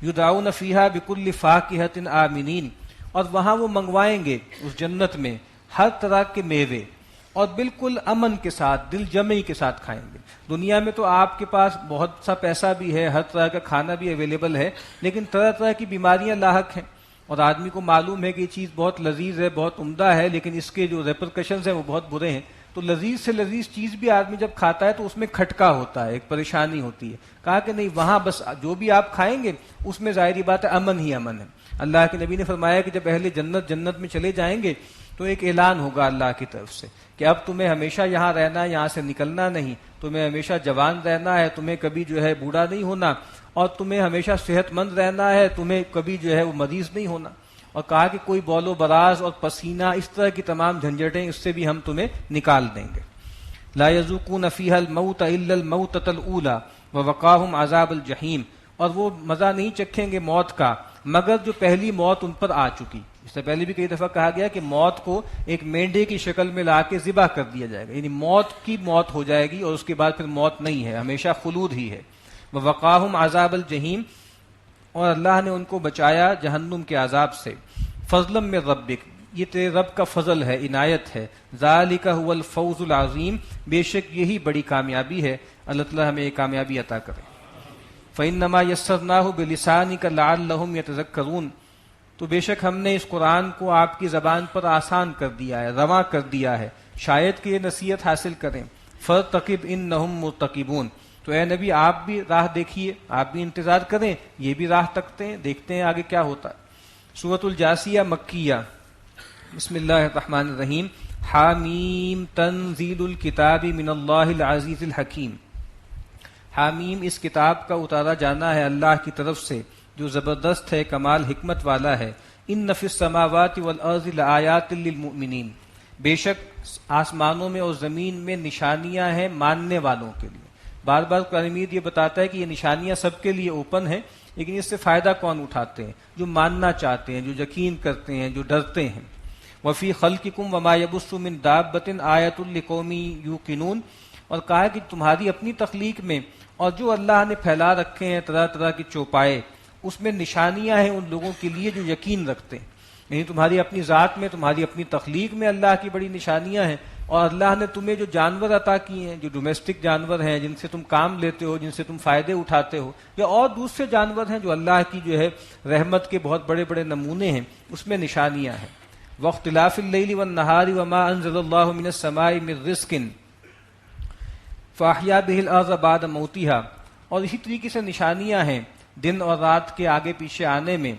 یدعون فیہا بکل فاکہۃ آمنین، اور وہاں وہ منگوائیں گے اس جنت میں ہر طرح کے میوے اور بالکل امن کے ساتھ، دل جمعی کے ساتھ کھائیں گے. دنیا میں تو آپ کے پاس بہت سا پیسہ بھی ہے، ہر طرح کا کھانا بھی اویلیبل ہے، لیکن طرح طرح کی بیماریاں لاحق ہیں، اور آدمی کو معلوم ہے کہ یہ چیز بہت لذیذ ہے، بہت عمدہ ہے، لیکن اس کے جو ریپرکشنز ہیں وہ بہت برے ہیں. تو لذیذ سے لذیذ چیز بھی آدمی جب کھاتا ہے تو اس میں کھٹکا ہوتا ہے، ایک پریشانی ہوتی ہے. کہا کہ نہیں، وہاں بس جو بھی آپ کھائیں گے اس میں ظاہری بات ہے امن ہی امن ہے. اللہ کے نبی نے فرمایا کہ جب اہل جنت جنت میں چلے جائیں گے تو ایک اعلان ہوگا اللہ کی طرف سے کہ اب تمہیں ہمیشہ یہاں رہنا ہے، یہاں سے نکلنا نہیں، تمہیں ہمیشہ جوان رہنا ہے، تمہیں کبھی جو ہے بوڑھا نہیں ہونا، اور تمہیں ہمیشہ صحت مند رہنا ہے، تمہیں کبھی جو ہے وہ مریض نہیں ہونا. اور کہا کہ کوئی بول و براز اور پسینہ اس طرح کی تمام جھنجھٹیں اس سے بھی ہم تمہیں نکال دیں گے. لا یذوقون فیہا الموت الا الموتۃ الاولی ووقاہم عذاب الجحیم. اور وہ مزہ نہیں چکھیں گے موت کا مگر جو پہلی موت ان پر آ چکی. اس سے پہلے بھی کئی دفعہ کہا گیا کہ موت کو ایک مینڈے کی شکل میں لا کے ذبح کر دیا جائے گا، یعنی موت کی موت ہو جائے گی اور اس کے بعد پھر موت نہیں ہے، ہمیشہ خلود ہی ہے. ووقاہم عذاب الجحیم. اور اللہ نے ان کو بچایا جہنم کے عذاب سے. فضلا من ربک. یہ تیرے رب کا فضل ہے، عنایت ہے. ذالک هو الفوز العظیم. بے شک یہی بڑی کامیابی ہے. اللہ تعالی ہمیں یہ کامیابی عطا کرے. فإنما یسرناہ بلسانک لعلہم یتذکرون. تو بے شک ہم نے اس قرآن کو آپ کی زبان پر آسان کر دیا ہے، رواں کر دیا ہے، شاید کہ یہ نصیحت حاصل کریں. فارتقب انہم مرتقبون. تو اے نبی آپ بھی راہ دیکھیے، آپ بھی انتظار کریں، یہ بھی راہ تکتے ہیں، دیکھتے ہیں آگے کیا ہوتا ہے. سورۃ الجاثیہ مکیہ. بسم اللہ الرحمن الرحیم. حامیم تنزیل الکتاب من اللہ العزیز الحکیم. حامیم اس کتاب کا اتارا جانا ہے اللہ کی طرف سے جو زبردست ہے، کمال حکمت والا ہے. ان فی السماوات والارض لآیات للمؤمنین. بے شک آسمانوں میں اور زمین میں نشانیاں ہیں ماننے والوں کے لیے. بار بار قرآن مجید یہ بتاتا ہے کہ یہ نشانیاں سب کے لیے اوپن ہیں، لیکن اس سے فائدہ کون اٹھاتے ہیں؟ جو ماننا چاہتے ہیں، جو یقین کرتے ہیں، جو ڈرتے ہیں. وفی خلقکم وما یبث من دابۃ آیۃ لقوم یوقنون. اور کہا کہ تمہاری اپنی تخلیق میں اور جو اللہ نے پھیلا رکھے ہیں طرح طرح کی چوپائے، اس میں نشانیاں ہیں ان لوگوں کے لیے جو یقین رکھتے ہیں. یعنی تمہاری اپنی ذات میں، تمہاری اپنی تخلیق میں اللہ کی بڑی نشانیاں ہیں. اور اللہ نے تمہیں جو جانور عطا کیے ہیں، جو ڈومیسٹک جانور ہیں جن سے تم کام لیتے ہو، جن سے تم فائدے اٹھاتے ہو، یا اور دوسرے جانور ہیں جو اللہ کی جو ہے رحمت کے بہت بڑے بڑے نمونے ہیں، اس میں نشانیاں ہیں. واختلاف اللیل والنہار وما انزل اللہ من السماء من رزق فاحیا بہ الارض بعد موتها. اور اسی طریقے سے نشانیاں ہیں دن اور رات کے آگے پیچھے آنے میں.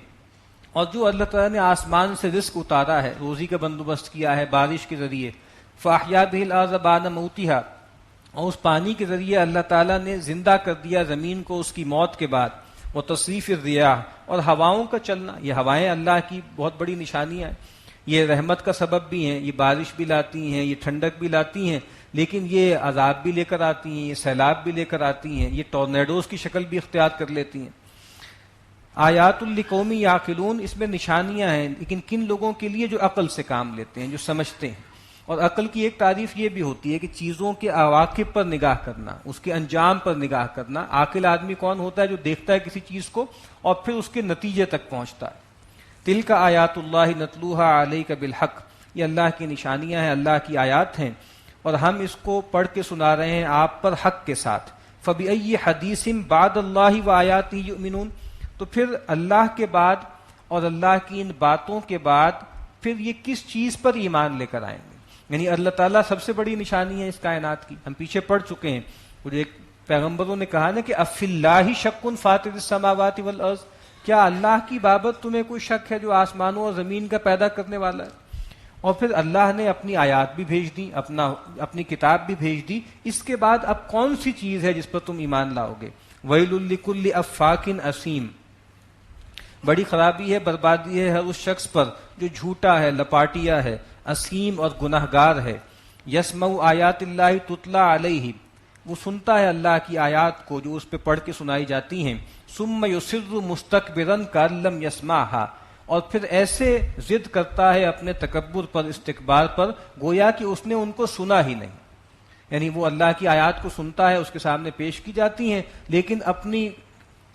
اور جو اللہ تعالیٰ نے آسمان سے رزق اتارا ہے، روزی کا بندوبست کیا ہے بارش کے ذریعے، فاحیا بہ الارض بعد موتها. اور اس پانی کے ذریعے اللہ تعالیٰ نے زندہ کر دیا زمین کو اس کی موت کے بعد. وتصریف الریاح. اور ہواؤں کا چلنا، یہ ہوائیں اللہ کی بہت بڑی نشانیاں ہیں. یہ رحمت کا سبب بھی ہیں، یہ بارش بھی لاتی ہیں، یہ ٹھنڈک بھی لاتی ہیں، لیکن یہ عذاب بھی لے کر آتی ہیں، یہ سیلاب بھی لے کر آتی ہیں، یہ ٹورنیڈوز کی شکل بھی اختیار کر لیتی ہیں. آیات لقوم یعقلون. اس میں نشانیاں ہیں، لیکن کن لوگوں کے لیے؟ جو عقل سے کام لیتے ہیں، جو سمجھتے ہیں. اور عقل کی ایک تعریف یہ بھی ہوتی ہے کہ چیزوں کے عواقب پر نگاہ کرنا، اس کے انجام پر نگاہ کرنا. عاقل آدمی کون ہوتا ہے؟ جو دیکھتا ہے کسی چیز کو اور پھر اس کے نتیجے تک پہنچتا ہے. تلک آیات اللہ نتلوها علیک بالحق. یہ اللہ کی نشانیاں ہیں، اللہ کی آیات ہیں، اور ہم اس کو پڑھ کے سنا رہے ہیں آپ پر حق کے ساتھ. فبأی حدیث بعد اللہ وآیاتہ یؤمنون. تو پھر اللہ کے بعد اور اللہ کی ان باتوں کے بعد پھر یہ کس چیز پر ایمان لے کر آئیں گے؟ یعنی اللہ تعالیٰ سب سے بڑی نشانی ہے اس کائنات کی. ہم پیچھے پڑھ چکے ہیں، مجھے ایک پیغمبروں نے کہا نا کہ افی اللہ شک فاطر السماوات والارض. کیا اللہ کی بابت تمہیں کوئی شک ہے جو آسمانوں اور زمین کا پیدا کرنے والا ہے؟ اور پھر اللہ نے اپنی آیات بھی بھیج دی، اپنی کتاب بھی بھیج دی. اس کے بعد اب کون سی چیز ہے جس پر تم ایمان لاؤ گے؟ ویل لکل افاک اثیم. بڑی خرابی ہے، بربادی ہے ہر اس شخص پر جو جھوٹا ہے، لپاٹیا ہے، اسیم اور گناہگار ہے. یسمع آیات اللہ تتلا علیہ. وہ سنتا ہے اللہ کی آیات کو جو اس پہ پڑھ کے سنائی جاتی ہیں. ثم یصر مستکبرا کأن لم یسمعها. اور پھر ایسے ضد کرتا ہے اپنے تکبر پر، استکبار پر، گویا کہ اس نے ان کو سنا ہی نہیں. یعنی وہ اللہ کی آیات کو سنتا ہے، اس کے سامنے پیش کی جاتی ہیں، لیکن اپنی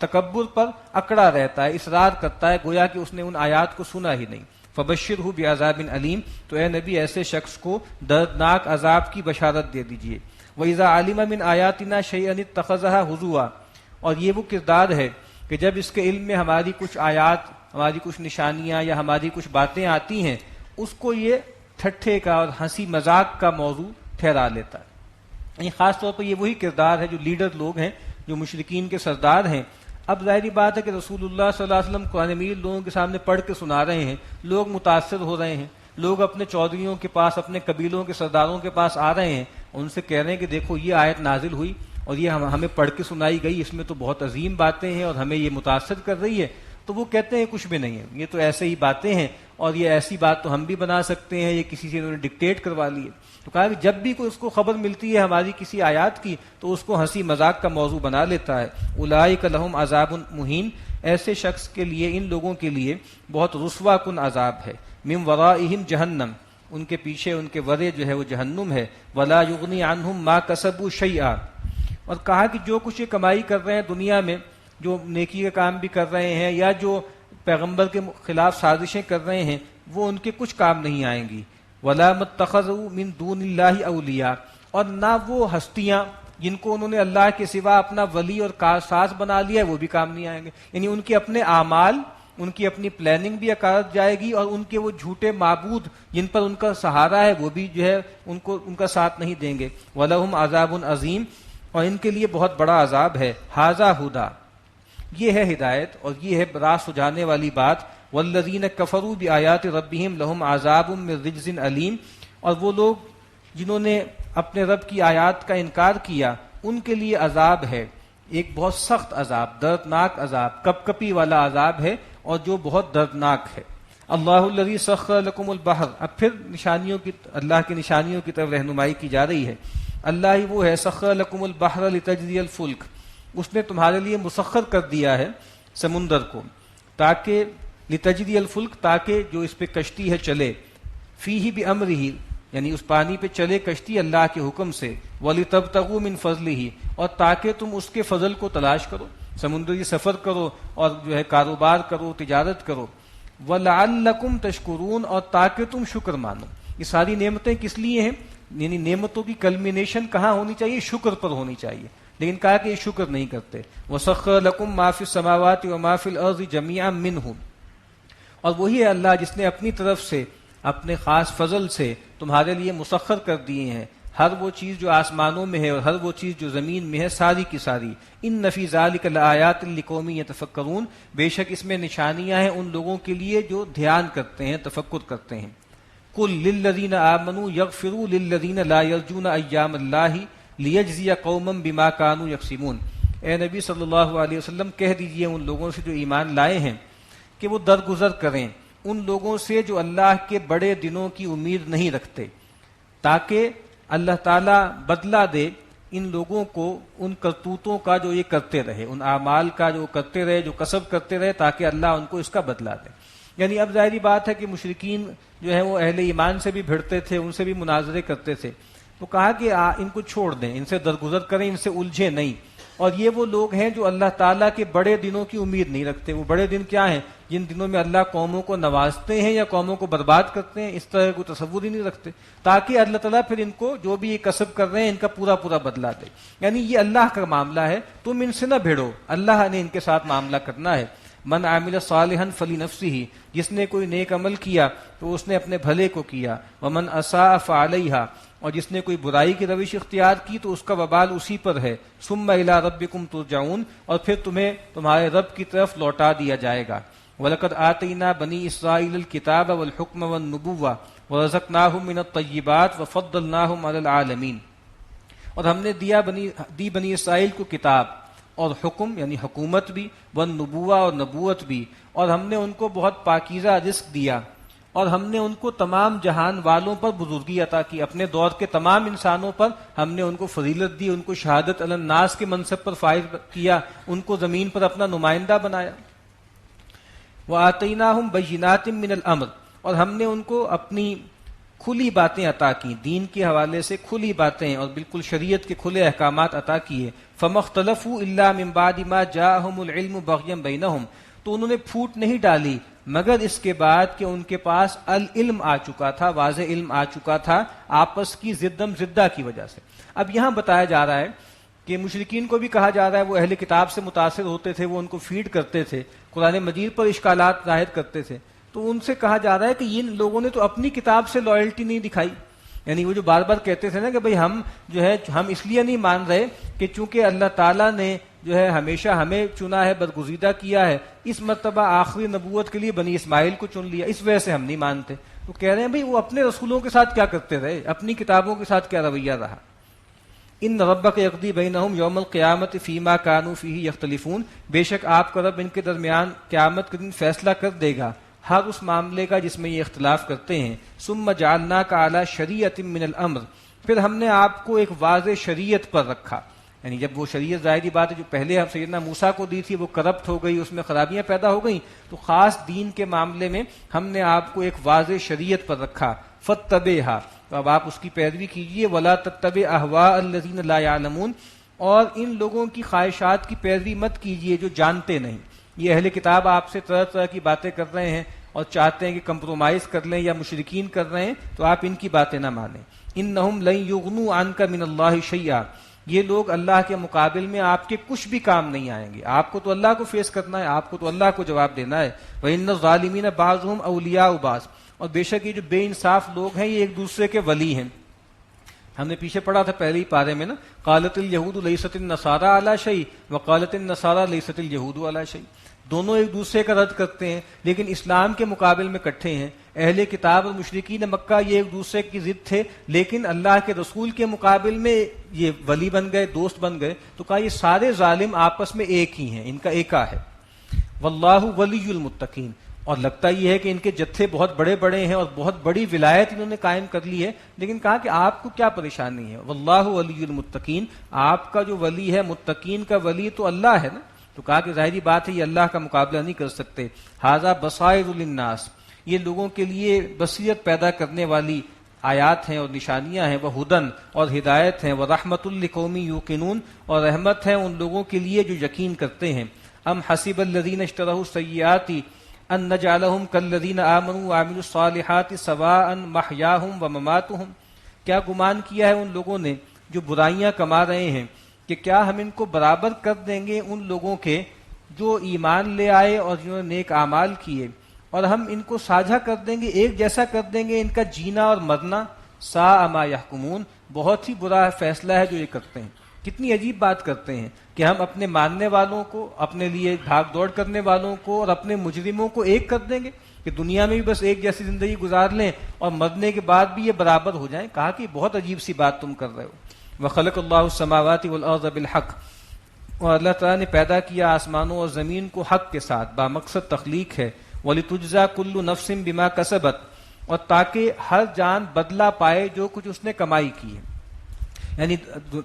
تکبر پر اکڑا رہتا ہے، اصرار کرتا ہے گویا کہ اس نے ان آیات کو سنا ہی نہیں. فبشرہ بعذاب علیم. تو اے نبی ایسے شخص کو دردناک عذاب کی بشارت دے دیجئے. وَإِذَا عَلِمَ مِنْ آيَاتِنَا شَيْئًا اتَّخَذَهَا ہُزُوًا. اور یہ وہ کردار ہے کہ جب اس کے علم میں ہماری کچھ آیات، ہماری کچھ نشانیاں یا ہماری کچھ باتیں آتی ہیں، اس کو یہ ٹھٹھے کا اور ہنسی مذاق کا موضوع ٹھہرا لیتا ہے. یعنی خاص طور پر یہ وہی کردار ہے جو لیڈر لوگ ہیں، جو مشرکین کے سردار ہیں. اب ظاہری بات ہے کہ رسول اللہ صلی اللہ علیہ وسلم قرآن مجید لوگوں کے سامنے پڑھ کے سنا رہے ہیں، لوگ متاثر ہو رہے ہیں، لوگ اپنے چودھریوں کے پاس، اپنے قبیلوں کے سرداروں کے پاس آ رہے ہیں، ان سے کہہ رہے ہیں کہ دیکھو یہ آیت نازل ہوئی اور یہ ہمیں پڑھ کے سنائی گئی، اس میں تو بہت عظیم باتیں ہیں اور ہمیں یہ متاثر کر رہی ہے. تو وہ کہتے ہیں کچھ بھی نہیں ہے، یہ تو ایسے ہی باتیں ہیں اور یہ ایسی بات تو ہم بھی بنا سکتے ہیں، یہ کسی سے انہوں نے ڈکٹیٹ کروا لی ہے. تو کہا کہ جب بھی کوئی اس کو خبر ملتی ہے ہماری کسی آیات کی تو اس کو ہنسی مذاق کا موضوع بنا لیتا ہے. اولئک لہم عذاب مہین، ایسے شخص کے لیے، ان لوگوں کے لیے بہت رسوا کن عذاب ہے. من ورائہم جہنم، ان کے پیچھے ان کے ورے جو ہے وہ جہنم ہے. ولا یغنی عنہم ما کسبوا شیئا، اور کہا کہ جو کچھ یہ کمائی کر رہے ہیں دنیا میں، جو نیکی کا کام بھی کر رہے ہیں یا جو پیغمبر کے خلاف سازشیں کر رہے ہیں، وہ ان کے کچھ کام نہیں آئیں گی. وَلَا مَتَّخَذُوا مِن دُونِ اللَّهِ أَوْلِيَاءَ، اور نہ وہ ہستیاں جن کو انہوں نے اللہ کے سوا اپنا ولی اور کارساز بنا لیا ہے وہ بھی کام نہیں آئیں گے. یعنی ان کے اپنے اعمال، ان کی اپنی پلاننگ بھی اکارت جائے گی، اور ان کے وہ جھوٹے معبود جن پر ان کا سہارا ہے وہ بھی جو ہے ان کا ساتھ نہیں دیں گے. وَلَهُمْ عَذَابٌ عَظِيمٌ، اور ان کے لیے بہت بڑا عذاب ہے. هَذَا ہُدیٰ، یہ ہے ہدایت اور یہ ہے راہ سجانے والی بات. والذین کفروا بآیات ربہم لہم عذاب من رجز علیم، اور وہ لوگ جنہوں نے اپنے رب کی آیات کا انکار کیا ان کے لیے عذاب ہے، ایک بہت سخت عذاب، دردناک عذاب، کپ کپی والا عذاب ہے اور جو بہت دردناک ہے. اللہ الذی سخر لکم البحر، اب پھر اللہ کی نشانیوں کی طرف رہنمائی کی جا رہی ہے. اللہ ہی وہ ہے سخر لکم البحر لتجری الفلک، اس نے تمہارے لیے مسخر کر دیا ہے سمندر کو، تاکہ لتجری الفلک، تاکہ جو اس پہ کشتی ہے چلے، فیہ بامرہ، یعنی اس پانی پہ چلے کشتی اللہ کے حکم سے، ولتبتغوا من فضلہ، اور تاکہ تم اس کے فضل کو تلاش کرو، سمندری سفر کرو اور جو ہے کاروبار کرو، تجارت کرو. ولعلکم تشکرون، اور تاکہ تم شکر مانو. یہ ساری نعمتیں کس لیے ہیں؟ یعنی نعمتوں کی کلمینیشن کہاں ہونی چاہیے؟ شکر پر ہونی چاہیے، لیکن کہا کہ یہ شکر نہیں کرتے. وَسَخَّرَ لَكُم مَّا فِي السَّمَاوَاتِ وَمَا فِي الْأَرْضِ جَمِيعًا مِّنْهُ، اور وہی ہے اللہ جس نے اپنی طرف سے، اپنے خاص فضل سے تمہارے لیے مسخر کر دیے ہیں ہر وہ چیز جو آسمانوں میں ہے اور ہر وہ چیز جو زمین میں ہے، ساری کی ساری. ان فی ذلک لآیات لقوم یتفکرون، بے شک اس میں نشانیاں ہیں ان لوگوں کے لیے جو دھیان کرتے ہیں، تفکر کرتے ہیں. قل للذین آمنوا یغفروا للذین لا یرجون ایام اللہ لیجزی قوما بما کانوا یکسبون. اے نبی صلی اللہ علیہ وسلم کہہ دیجئے ان لوگوں سے جو ایمان لائے ہیں کہ وہ درگزر کریں ان لوگوں سے جو اللہ کے بڑے دنوں کی امید نہیں رکھتے، تاکہ اللہ تعالیٰ بدلہ دے ان لوگوں کو ان کرتوتوں کا جو یہ کرتے رہے، ان اعمال کا جو کرتے رہے، جو کسب کرتے رہے، تاکہ اللہ ان کو اس کا بدلہ دے. یعنی اب ظاہری بات ہے کہ مشرکین جو ہیں وہ اہل ایمان سے بھی بھڑتے تھے، ان سے بھی مناظرے کرتے تھے. تو کہا کہ ان کو چھوڑ دیں، ان سے درگزر کریں، ان سے الجھے نہیں. اور یہ وہ لوگ ہیں جو اللہ تعالیٰ کے بڑے دنوں کی امید نہیں رکھتے. وہ بڑے دن کیا ہیں؟ جن دنوں میں اللہ قوموں کو نوازتے ہیں یا قوموں کو برباد کرتے ہیں، اس طرح کو تصور ہی نہیں رکھتے، تاکہ اللہ تعالیٰ پھر ان کو جو بھی یہ کسب کر رہے ہیں ان کا پورا پورا بدلہ دے. یعنی یہ اللہ کا معاملہ ہے، تم ان سے نہ بھیڑو، اللہ نے ان کے ساتھ معاملہ کرنا ہے. من عامل صالحا فلنفسہ، جس نے کوئی نیک عمل کیا تو اس نے اپنے بھلے کو کیا. ومن اساء فعلیہا، اور جس نے کوئی برائی کی روش اختیار کی تو اس کا وبال اسی پر ہے. ثم الی ربکم ترجعون، اور پھر تمہیں تمہارے رب کی طرف لوٹا دیا جائے گا. وَلَقَدْ آتَيْنَا بَنِي إِسْرَائِيلَ الْكِتَابَ وَالْحُكْمَ وَالنُّبُوَّةَ وَرَزَقْنَاهُم مِّنَ الطَّيِّبَاتِ وَفَضَّلْنَاهُمْ عَلَى الْعَالَمِينَ. اور ہم نے دی بنی اسرائیل کو کتاب اور حکم یعنی حکومت بھی، والنبوہ اور نبوت بھی، اور ہم نے ان کو بہت پاکیزہ رزق دیا، اور ہم نے ان کو تمام جہان والوں پر بزرگی عطا کی. اپنے دور کے تمام انسانوں پر ہم نے ان کو فضیلت دی، ان کو شہادت علی الناس کے منصب پر فائز کیا، ان کو زمین پر اپنا نمائندہ بنایا. وَآتَيْنَاهُمْ بَيِّنَاتٍ مِّنَ الْأَمْرِ، اور ہم نے ان کو اپنی کھلی باتیں عطا کی، دین کے حوالے سے کھلی باتیں اور بالکل شریعت کے کھلے احکامات عطا کیے. فَمَا اخْتَلَفُوا إِلَّا مِن بَعْدِ مَا جَاءَهُمُ الْعِلْمُ بَغْيًا بَيْنَهُمْ، تو انہوں نے پھوٹ نہیں ڈالی مگر اس کے بعد کہ ان کے پاس العلم آ چکا تھا، واضح علم آ چکا تھا، آپس کی زدم زدہ کی وجہ سے. اب یہاں بتایا جا رہا ہے کہ مشرکین کو بھی کہا جا رہا ہے وہ اہل کتاب سے متاثر ہوتے تھے، وہ ان کو فیڈ کرتے تھے، قرآن مجید پر اشکالات ظاہر کرتے تھے. تو ان سے کہا جا رہا ہے کہ ان لوگوں نے تو اپنی کتاب سے لائلٹی نہیں دکھائی، یعنی وہ جو بار بار کہتے تھے نا کہ بھئی ہم جو ہے ہم اس لیے نہیں مان رہے کہ چونکہ اللہ تعالیٰ نے جو ہے ہمیشہ ہمیں چنا ہے، برگزیدہ کیا ہے، اس مرتبہ آخری نبوت کے لیے بنی اسماعیل کو چن لیا، اس وجہ سے ہم نہیں مانتے. تو کہہ رہے ہیں بھئی وہ اپنے رسولوں کے ساتھ کیا کرتے رہے، اپنی کتابوں کے ساتھ کیا رویہ رہا. ان ربک یقضی بینہم یوم القیامت فیما کانوا فیہ یختلفون، بے شک آپ کا رب ان کے درمیان قیامت کے دن فیصلہ کر دے گا ہر اس معاملے کا جس میں یہ اختلاف کرتے ہیں. ثم جعلناک علی شریعۃ من الامر، پھر ہم نے آپ کو ایک واضح شریعت پر رکھا. یعنی جب وہ شریعت ظاہری بات ہے جو پہلے ہم سیدنا موسیٰ کو دی تھی وہ کرپٹ ہو گئی، اس میں خرابیاں پیدا ہو گئیں، تو خاص دین کے معاملے میں ہم نے آپ کو ایک واضح شریعت پر رکھا. فاتبعھا، تو اب آپ اس کی پیروی کیجئے. ولا تتبع اہواء الذین لا یعلمون، اور ان لوگوں کی خواہشات کی پیروی مت کیجئے جو جانتے نہیں. یہ اہل کتاب آپ سے طرح طرح کی باتیں کر رہے ہیں اور چاہتے ہیں کہ کمپرومائز کر لیں یا مشرکین کر رہے ہیں، تو آپ ان کی باتیں نہ مانیں. انہم لن یغنوا عنک من اللہ شیئا، یہ لوگ اللہ کے مقابل میں آپ کے کچھ بھی کام نہیں آئیں گے. آپ کو تو اللہ کو فیس کرنا ہے، آپ کو تو اللہ کو جواب دینا ہے. وَإِنَّ الظَّالِمِينَ بَعْضُهُمْ أَوْلِيَاءُ بَعْضٍ، اور بے شک یہ جو بے انصاف لوگ ہیں یہ ایک دوسرے کے ولی ہیں. ہم نے پیچھے پڑھا تھا پہلے ہی پارے میں نا، قالت اليهود ليست النصارى على شيء وقالت النصارى ليست اليهود على شيء. دونوں ایک دوسرے کا رد کرتے ہیں لیکن اسلام کے مقابل میں کٹھے ہیں. اہل کتاب اور مشرکین مکہ یہ ایک دوسرے کی ضد تھے، لیکن اللہ کے رسول کے مقابل میں یہ ولی بن گئے، دوست بن گئے. تو کہا یہ سارے ظالم آپس میں ایک ہی ہیں، ان کا ایکا ہے. واللہ ولی المتقین، اور لگتا یہ ہے کہ ان کے جتھے بہت بڑے بڑے ہیں اور بہت بڑی ولایت انہوں نے قائم کر لی ہے، لیکن کہا کہ آپ کو کیا پریشانی ہے. واللہ ولی المتقین، آپ کا جو ولی ہے، متقین کا ولی تو اللہ ہے نا. تو کہا کہ ظاہری بات ہے یہ اللہ کا مقابلہ نہیں کر سکتے. ھذا بصائر للناس، یہ لوگوں کے لیے بصیرت پیدا کرنے والی آیات ہیں اور نشانیاں ہیں. وہ ہدن، اور ہدایت ہیں. وہ رحمت لقوم یوقنون، اور رحمت ہے ان لوگوں کے لیے جو یقین کرتے ہیں. ام حسب الذین اشتروا السیئات ان نجعلہم کالذین آمنوا وعملوا الصالحات سواء محیاہم ومماتہم، کیا گمان کیا ہے ان لوگوں نے جو برائیاں کما رہے ہیں کہ کیا ہم ان کو برابر کر دیں گے ان لوگوں کے جو ایمان لے آئے اور جنہوں نے نیک اعمال کیے، اور ہم ان کو ساجھا کر دیں گے، ایک جیسا کر دیں گے ان کا جینا اور مرنا. ساء ما یحکمون، بہت ہی برا فیصلہ ہے جو یہ کرتے ہیں. کتنی عجیب بات کرتے ہیں کہ ہم اپنے ماننے والوں کو، اپنے لیے بھاگ دوڑ کرنے والوں کو اور اپنے مجرموں کو ایک کر دیں گے کہ دنیا میں بھی بس ایک جیسی زندگی گزار لیں اور مرنے کے بعد بھی یہ برابر ہو جائیں. کہا کہ بہت عجیب سی بات تم کر رہے ہو. وَخَلَقَ اللَّهُ السَّمَاوَاتِ وَالْأَرْضَ بِالْحَقِّ، اور اللہ تعالیٰ نے پیدا کیا آسمانوں اور زمین کو حق کے ساتھ، با مقصد تخلیق ہے. وَلِتُجْزَى كُلُّ نَفْسٍ بِمَا كَسَبَتْ، اور تاکہ ہر جان بدلہ پائے جو کچھ اس نے کمائی کی ہے. یعنی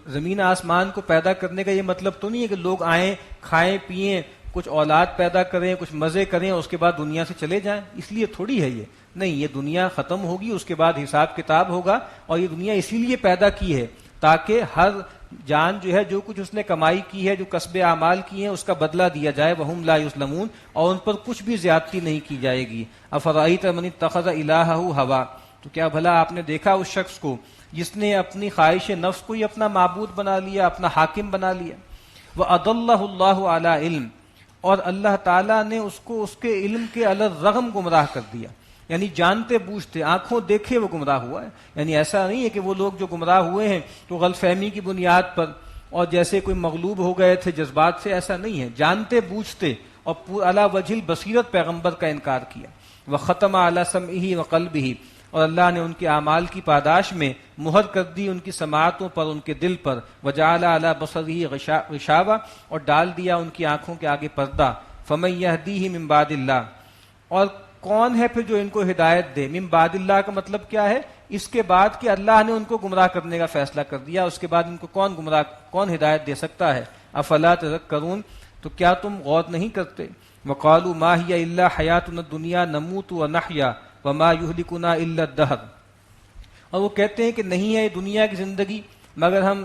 زمین آسمان کو پیدا کرنے کا یہ مطلب تو نہیں ہے کہ لوگ آئیں، کھائیں پئیں، کچھ اولاد پیدا کریں، کچھ مزے کریں اور اس کے بعد دنیا سے چلے جائیں. اس لیے تھوڑی ہے یہ، نہیں، یہ دنیا ختم ہوگی، اس کے بعد حساب کتاب ہوگا. اور یہ دنیا اسی لیے پیدا کی ہے تاکہ ہر جان جو ہے جو کچھ اس نے کمائی کی ہے، جو کسب اعمال کی ہیں، اس کا بدلہ دیا جائے. وَهُمْ لَا يُظْلَمُونَ، اور ان پر کچھ بھی زیادتی نہیں کی جائے گی. أَفَرَأَيْتَ مَنِ اتَّخَذَ إِلَٰهَهُ هَوَىٰ، تو کیا بھلا آپ نے دیکھا اس شخص کو جس نے اپنی خواہش نفس کو ہی اپنا معبود بنا لیا، اپنا حاکم بنا لیا. وَأَضَلَّهُ اللَّهُ عَلَىٰ عِلْمٍ، اور اللہ تعالیٰ نے اس کو اس کے علم کے علی الرغم گمراہ کر دیا. یعنی جانتے بوجھتے، آنکھوں دیکھے وہ گمراہ ہوا ہے. یعنی ایسا نہیں ہے کہ وہ لوگ جو گمراہ ہوئے ہیں تو غلط فہمی کی بنیاد پر اور جیسے کوئی مغلوب ہو گئے تھے جذبات سے، ایسا نہیں ہے. جانتے بوجھتے اور علی وجہ البصیرت پیغمبر کا انکار کیا. وختم علی سمعہ وقلبہ، اور اللہ نے ان کے اعمال کی پاداش میں مہر کر دی ان کی سماعتوں پر، ان کے دل پر. وجعل علی بصرہ غشاوہ، اور ڈال دیا ان کی آنکھوں کے آگے پردہ. فمن یہدیہ من بعد اللہ، اور کون ہے پھر جو ان کو ہدایت دے. من بعد اللہ کا مطلب کیا ہے؟ اس کے بعد کہ اللہ نے ان کو گمراہ کرنے کا فیصلہ کر دیا، اس کے بعد ان کو کون ہدایت دے سکتا ہے؟ افلا تذکرون، تو کیا تم غور نہیں کرتے؟ وقالوا ما هي الا حیاتنا الدنیا نموت ونحیا وما یہلکنا الا الدہر، اور وہ کہتے ہیں کہ نہیں ہے دنیا کی زندگی مگر ہم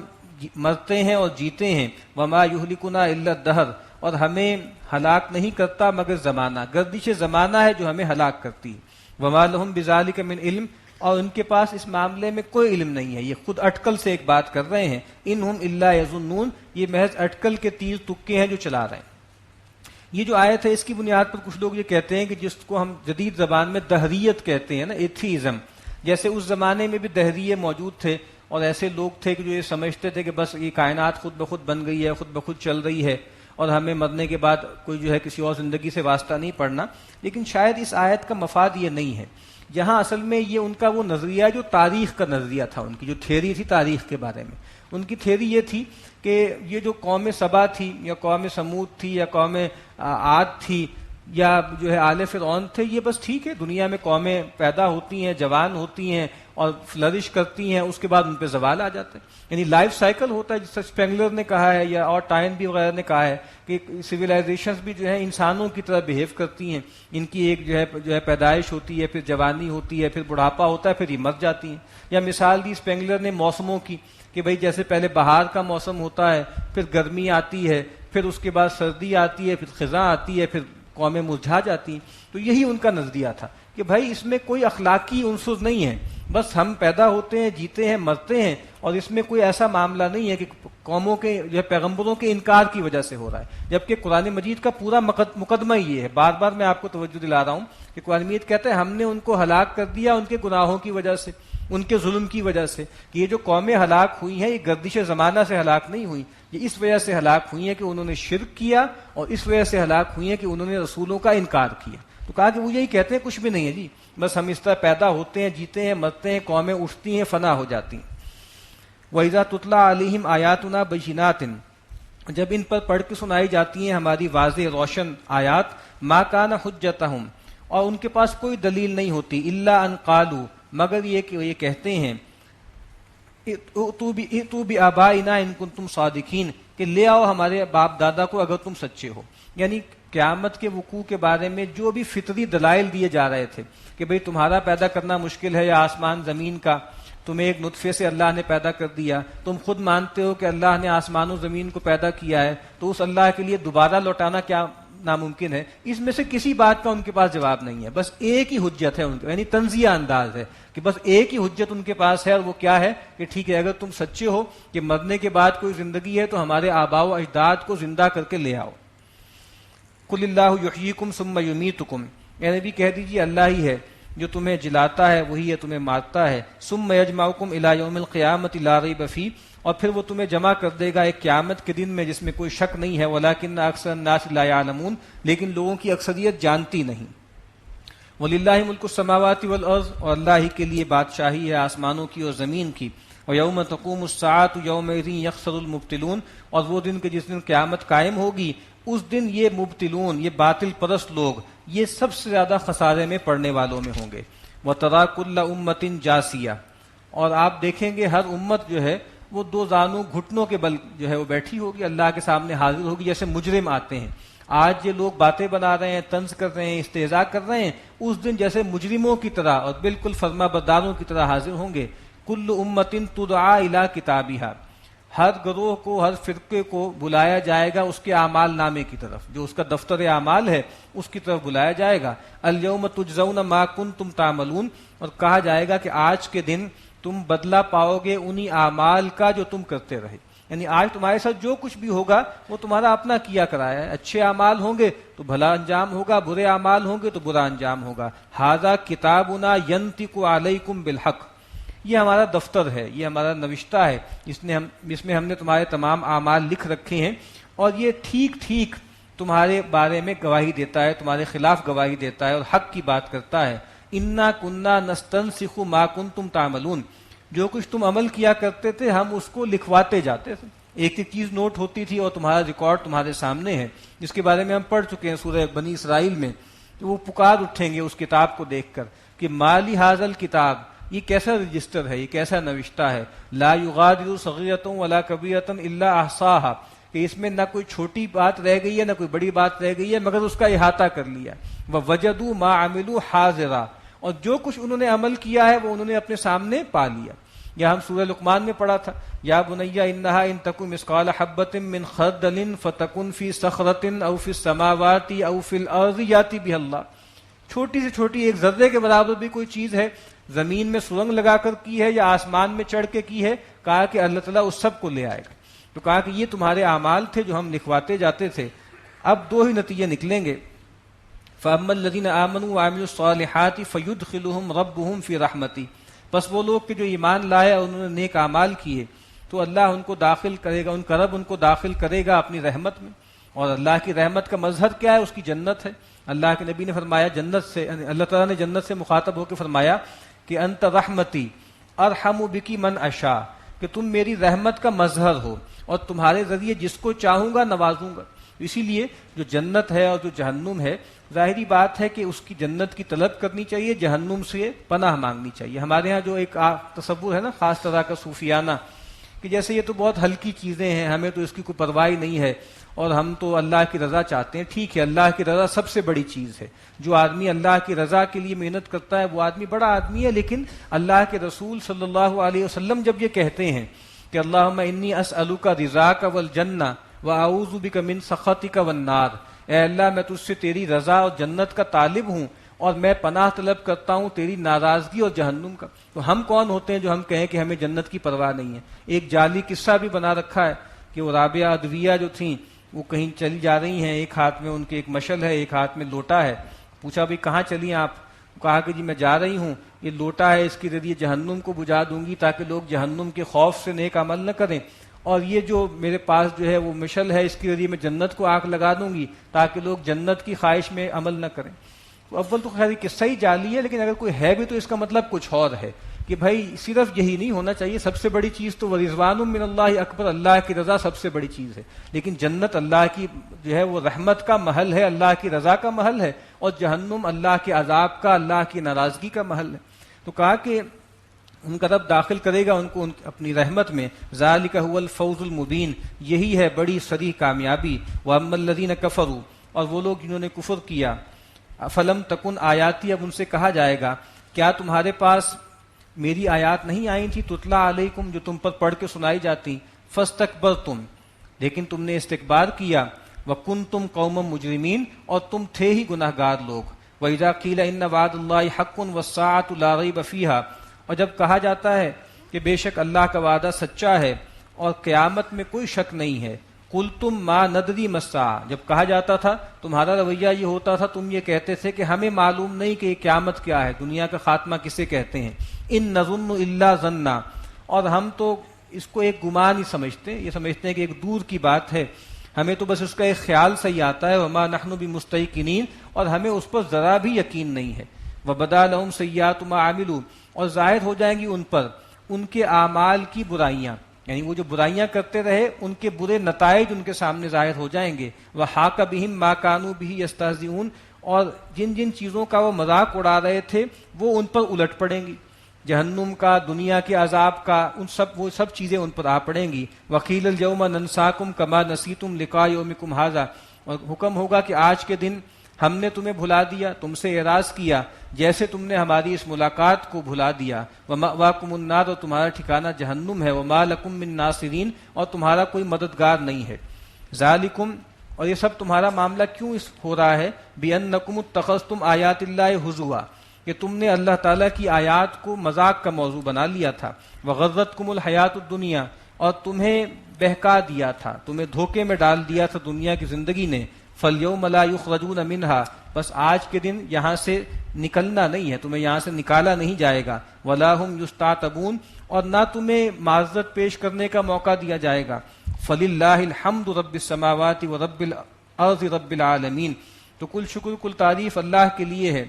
مرتے ہیں اور جیتے ہیں. وما یہلکنا الا الدہر، اور ہمیں ہلاک نہیں کرتا مگر زمانہ، گردش زمانہ ہے جو ہمیں ہلاک کرتی. وما لہم بذالک من علم، اور ان کے پاس اس معاملے میں کوئی علم نہیں ہے. یہ خود اٹکل سے ایک بات کر رہے ہیں. انہم الا یظنون، یہ محض اٹکل کے تیر تکے ہیں جو چلا رہے ہیں. یہ جو آیت ہے اس کی بنیاد پر کچھ لوگ یہ کہتے ہیں کہ جس کو ہم جدید زبان میں دہریت کہتے ہیں نا، ایتھیزم، جیسے اس زمانے میں بھی دہریے موجود تھے اور ایسے لوگ تھے کہ جو یہ سمجھتے تھے کہ بس یہ کائنات خود بخود بن گئی ہے، خود بخود چل رہی ہے اور ہمیں مرنے کے بعد کوئی جو ہے کسی اور زندگی سے واسطہ نہیں پڑنا. لیکن شاید اس آیت کا مفاد یہ نہیں ہے. یہاں اصل میں یہ ان کا وہ نظریہ جو تاریخ کا نظریہ تھا، ان کی جو تھیوری تھی تاریخ کے بارے میں، ان کی تھیوری یہ تھی کہ یہ جو قوم سبا تھی یا قوم سمود تھی یا قوم عاد تھی یا جو ہے آل فرعون تھے، یہ بس ٹھیک ہے، دنیا میں قومیں پیدا ہوتی ہیں، جوان ہوتی ہیں اور فلرش کرتی ہیں، اس کے بعد ان پہ زوال آ جاتے ہیں. یعنی لائف سائیکل ہوتا ہے، جس طرح اسپینگلر نے کہا ہے یا اور ٹائن بھی وغیرہ نے کہا ہے کہ سویلائزیشنز بھی جو ہے انسانوں کی طرح بیہیو کرتی ہیں. ان کی ایک جو ہے پیدائش ہوتی ہے، پھر جوانی ہوتی ہے، پھر بڑھاپا ہوتا ہے، پھر یہ مر جاتی ہیں. یا مثال دی اسپینگلر نے موسموں کی کہ بھئی جیسے پہلے بہار کا موسم ہوتا ہے، پھر گرمی آتی ہے، پھر اس کے بعد سردی آتی ہے، پھر خزاں آتی ہے، پھر قومیں مرجھا جاتی ہیں. تو یہی ان کا نظریہ تھا کہ بھائی اس میں کوئی اخلاقی عنصر نہیں ہے، بس ہم پیدا ہوتے ہیں، جیتے ہیں، مرتے ہیں، اور اس میں کوئی ایسا معاملہ نہیں ہے کہ قوموں کے یا پیغمبروں کے انکار کی وجہ سے ہو رہا ہے. جبکہ قرآن مجید کا پورا مقدمہ یہ ہے، بار بار میں آپ کو توجہ دلا رہا ہوں کہ قرآن مجید کہتا ہے ہم نے ان کو ہلاک کر دیا ان کے گناہوں کی وجہ سے، ان کے ظلم کی وجہ سے. کہ یہ جو قومیں ہلاک ہوئی ہیں یہ گردش زمانہ سے ہلاک نہیں ہوئی، یہ اس وجہ سے ہلاک ہوئی ہیں کہ انہوں نے شرک کیا، اور اس وجہ سے ہلاک ہوئی ہیں کہ انہوں نے رسولوں کا انکار کیا. تو کہا کہ وہ یہی کہتے ہیں کچھ بھی نہیں ہے جی، بس ہم اس طرح پیدا ہوتے ہیں، جیتے ہیں، مرتے ہیں، قومیں اٹھتی ہیں، فنا ہو جاتی ہیں. وَإِذَا تُتْلَىٰ عَلَيْهِمْ آيَاتُنَا بَيِّنَاتٍ، جب ان پر پڑھ کے سنائی جاتی ہیں ہماری واضح روشن آیات، مَا كَانَ حُجَّتَهُمْ، اور ان کے پاس کوئی دلیل نہیں ہوتی، إِلَّا أَن قَالُوا، مگر یہ کہ یہ کہتے ہیں ائتوا بآبائنا ان کنتم صادقین، کہ لے آؤ ہمارے باپ دادا کو اگر تم سچے ہو. یعنی قیامت کے وقوع کے بارے میں جو بھی فطری دلائل دیے جا رہے تھے کہ بھئی تمہارا پیدا کرنا مشکل ہے یا آسمان زمین کا، تمہیں ایک نطفے سے اللہ نے پیدا کر دیا، تم خود مانتے ہو کہ اللہ نے آسمان و زمین کو پیدا کیا ہے، تو اس اللہ کے لیے دوبارہ لوٹانا کیا ناممکن ہے؟ اس میں سے کسی بات کا ان کے پاس جواب نہیں ہے. بس ایک ہی حجت ہے ان کے، یعنی تنزیہ انداز ہے کہ بس ایک ہی حجت ان کے پاس ہے، اور وہ کیا ہے کہ ٹھیک ہے اگر تم سچے ہو کہ مرنے کے بعد کوئی زندگی ہے تو ہمارے آباء و اجداد کو زندہ کر کے لے آؤ. قل اللہ یحییکم ثم یمیتکم، یعنی بھی کہہ دیجیے اللہ ہی ہے جو تمہیں جلاتا ہے، وہی ہے تمہیں مارتا ہے. ثم یجمعکم الی یوم القیامۃ لا ریب فیہ، اور پھر وہ تمہیں جمع کر دے گا ایک قیامت کے دن میں جس میں کوئی شک نہیں ہے. ولکن اکثر الناس لا یعلمون، لیکن لوگوں کی اکثریت جانتی نہیں. وللہ ملک السماوات والارض، اور اللہ ہی کے لیے بادشاہی ہے آسمانوں کی اور زمین کی. ویوم تقوم الساعۃ یومئذ یخسر المبطلون، اور وہ دن کہ جس دن قیامت قائم ہوگی اس دن یہ مبطلون، یہ باطل پرست لوگ، یہ سب سے زیادہ خسارے میں پڑنے والوں میں ہوں گے. وترى كل امۃ جاثیہ، اور آپ دیکھیں گے ہر امت جو ہے وہ دو زانوں گھٹنوں کے بل جو ہے وہ بیٹھی ہوگی، اللہ کے سامنے حاضر ہوگی جیسے مجرم آتے ہیں. آج یہ لوگ باتیں بنا رہے ہیں، طنز کر رہے ہیں، استہزاء کر رہے ہیں، اس دن جیسے مجرموں کی طرح اور بالکل فرما برداروں کی طرح حاضر ہوں گے. کل امۃ تدعى الى کتابها، ہر گروہ کو، ہر فرقے کو بلایا جائے گا اس کے اعمال نامے کی طرف، جو اس کا دفتر اعمال ہے اس کی طرف بلایا جائے گا. الیوم تجزون ما کنتم تعملون، اور کہا جائے گا کہ آج کے دن تم بدلہ پاؤ گے انہی اعمال کا جو تم کرتے رہے. یعنی آج تمہارے ساتھ جو کچھ بھی ہوگا وہ تمہارا اپنا کیا کرایا ہے. اچھے اعمال ہوں گے تو بھلا انجام ہوگا، برے اعمال ہوں گے تو برا انجام ہوگا. ھذا کتابنا ینطق علیکم بالحق، یہ ہمارا دفتر ہے، یہ ہمارا نوشتہ ہے، جس میں ہم نے تمہارے تمام اعمال لکھ رکھے ہیں، اور یہ ٹھیک ٹھیک تمہارے بارے میں گواہی دیتا ہے، تمہارے خلاف گواہی دیتا ہے اور حق کی بات کرتا ہے. انا کنا نستنسخ ما کنتم تعملون، جو کچھ تم عمل کیا کرتے تھے ہم اس کو لکھواتے جاتے تھے. ایک ایک چیز نوٹ ہوتی تھی اور تمہارا ریکارڈ تمہارے سامنے ہے، جس کے بارے میں ہم پڑھ چکے ہیں سورہ بنی اسرائیل میں. تو وہ پکار اٹھیں گے اس کتاب کو دیکھ کر کہ مالی حاضل کتاب، یہ کیسا رجسٹر ہے، یہ کیسا نوشتہ ہے. لا یغادر صغیرۃ ولا کبیرۃ الا احصاها، کہ اس میں نہ کوئی چھوٹی بات رہ گئی ہے نہ کوئی بڑی بات رہ گئی ہے مگر اس کا احاطہ کر لیا. ووجدوا ما عملوا حاضرا، اور جو کچھ انہوں نے عمل کیا ہے وہ انہوں نے اپنے سامنے پا لیا. یا ہم سورہ لقمان میں پڑھا تھا یا بنی انہا ان تکن مثقال حبۃ من خردل فتکن فی صخرۃ او فی السماوات او فی الارض یاتی بها اللہ، چھوٹی سے چھوٹی ایک ذرے کے برابر بھی کوئی چیز ہے، زمین میں سرنگ لگا کر کی ہے یا آسمان میں چڑھ کے کی ہے، کہا کہ اللہ تعالیٰ اس سب کو لے آئے گا. تو کہا کہ یہ تمہارے اعمال تھے جو ہم لکھواتے جاتے تھے. اب دو ہی نتیجے نکلیں گے. فَأَمَّا الَّذِينَ آمَنُوا وَعَمِلُوا الصَّالِحَاتِ فَيُدْخِلُهُمْ رَبُّهُمْ فِي رَحْمَتِهِ، بس وہ لوگ کہ جو ایمان لائے اور انہوں نے نیک اعمال کیے تو اللہ ان کو داخل کرے گا، ان کا رب ان کو داخل کرے گا اپنی رحمت میں. اور اللہ کی رحمت کا مظہر کیا ہے؟ اس کی جنت ہے. اللہ کے نبی نے فرمایا جنت سے، اللہ تعالیٰ نے جنت سے مخاطب ہو کے فرمایا کہ انت رحمتی ارحم بکی من اشاء، کہ تم میری رحمت کا مظہر ہو اور تمہارے ذریعے جس کو چاہوں گا نوازوں گا. اسی لیے جو جنت ہے اور جو جہنم ہے، ظاہری بات ہے کہ اس کی جنت کی طلب کرنی چاہیے، جہنم سے پناہ مانگنی چاہیے. ہمارے ہاں جو ایک تصور ہے نا خاص طرح کا صوفیانہ، کہ جیسے یہ تو بہت ہلکی چیزیں ہیں، ہمیں تو اس کی کوئی پرواہ نہیں ہے اور ہم تو اللہ کی رضا چاہتے ہیں. ٹھیک ہے، اللہ کی رضا سب سے بڑی چیز ہے. جو آدمی اللہ کی رضا کے لیے محنت کرتا ہے وہ آدمی بڑا آدمی ہے. لیکن اللہ کے رسول صلی اللہ علیہ وسلم جب یہ کہتے ہیں کہ اللہم انی اسألک رضاک والجنہ واعوذ بک من سخطک والنار، اے اللہ میں تجھ سے تیری رضا اور جنت کا طالب ہوں اور میں پناہ طلب کرتا ہوں تیری ناراضگی اور جہنم کا. تو ہم کون ہوتے ہیں جو ہم کہیں کہ ہمیں جنت کی پرواہ نہیں ہے؟ ایک جعلی قصہ بھی بنا رکھا ہے کہ وہ رابعہ ادویہ جو تھیں وہ کہیں چلی جا رہی ہیں، ایک ہاتھ میں ان کے ایک مشل ہے، ایک ہاتھ میں لوٹا ہے. پوچھا بھئی کہاں چلی آپ؟ کہا کہ جی میں جا رہی ہوں، یہ لوٹا ہے اس کے ذریعے جہنم کو بجھا دوں گی تاکہ لوگ جہنم کے خوف سے نیک عمل نہ کریں، اور یہ جو میرے پاس جو ہے وہ مشل ہے اس کے ذریعے میں جنت کو آگ لگا دوں گی تاکہ لوگ جنت کی خواہش میں عمل نہ کریں. تو اول تو خیر قصہ ہی جعلی ہے، لیکن اگر کوئی ہے بھی تو اس کا مطلب کچھ اور ہے کہ بھائی صرف یہی نہیں ہونا چاہیے. سب سے بڑی چیز تو ورضوان من اللہ اکبر، اللہ کی رضا سب سے بڑی چیز ہے. لیکن جنت اللہ کی جو ہے وہ رحمت کا محل ہے، اللہ کی رضا کا محل ہے، اور جہنم اللہ کے عذاب کا، اللہ کی ناراضگی کا محل ہے. تو کہا کہ ان کا رب داخل کرے گا ان کو اپنی رحمت میں. ذالک هو الفوز المبین، یہی ہے بڑی صریح کامیابی. واما الذین کفروا، اور وہ لوگ جنہوں نے کفر کیا، فلم تکن آیاتی، اب ان سے کہا جائے گا کیا تمہارے پاس میری آیات نہیں آئی تھی تتلا علیکم، جو تم پر پڑھ کے سنائی جاتی. فاستکبرتم، لیکن تم نے استکبار کیا. وکنتم قوما مجرمین، اور تم تھے ہی گناہ گار لوگ. وَإِذَا قِيلَ إِنَّ وَعْدَ اللَّهِ حَقٌّ وَالسَّاعَةُ لَا رَيْبَ فِيهَا، اور جب کہا جاتا ہے کہ بے شک اللہ کا وعدہ سچا ہے اور قیامت میں کوئی شک نہیں ہے. قُلْتُمْ مَا نَدْرِي مَا السَّاعَةُ، جب کہا جاتا تھا تمہارا رویہ یہ ہوتا تھا، تم یہ کہتے تھے کہ ہمیں معلوم نہیں کہ یہ قیامت کیا ہے، دنیا کا خاتمہ کسے کہتے ہیں. ان نظن الا ظنا، اور ہم تو اس کو ایک گمان ہی سمجھتے ہیں، یہ سمجھتے ہیں کہ ایک دور کی بات ہے، ہمیں تو بس اس کا ایک خیال صحیح آتا ہے. وما نحن بمستيقنين، اور ہمیں اس پر ذرا بھی یقین نہیں ہے. وبدا لهم سيئات ما عملوا، اور ظاہر ہو جائیں گی ان پر ان کے اعمال کی برائیاں، یعنی وہ جو برائیاں کرتے رہے ان کے برے نتائج ان کے سامنے ظاہر ہو جائیں گے. وحاق بهم ما كانوا به يستهزئون، اور جن جن چیزوں کا وہ مذاق اڑا رہے تھے وہ ان پر الٹ پڑیں گی، جہنم کا، دنیا کے عذاب کا، وہ سب چیزیں ان پر آ پڑیں گی. وقیل اليوم ننساکم کما نسیتم لقاء یومکم ھذا، اور حکم ہوگا کہ آج کے دن ہم نے تمہیں بھلا دیا، تم سے اعراض کیا جیسے تم نے ہماری اس ملاقات کو بھلا دیا. ومأواکم النار، اور تمہارا ٹھکانہ جہنم ہے. وما لکم من ناصرین، اور تمہارا کوئی مددگار نہیں ہے. ذالکم، اور یہ سب تمہارا معاملہ کیوں ہو رہا ہے؟ بأنکم اتخذتم آیات اللہ ہزوا، کہ تم نے اللہ تعالیٰ کی آیات کو مذاق کا موضوع بنا لیا تھا. وغرتکم الحیات الدنیا، اور تمہیں بہکا دیا تھا، تمہیں دھوکے میں ڈال دیا تھا دنیا کی زندگی نے. فالیوم لا یخرجون منہا، بس آج کے دن یہاں سے نکلنا نہیں ہے، تمہیں یہاں سے نکالا نہیں جائے گا. ولا ہم یستعتبون، اور نہ تمہیں معذرت پیش کرنے کا موقع دیا جائے گا. فللہ الحمد رب السماوات ورب الارض رب العالمین، تو کل شکر کل تعریف اللہ کے لیے ہے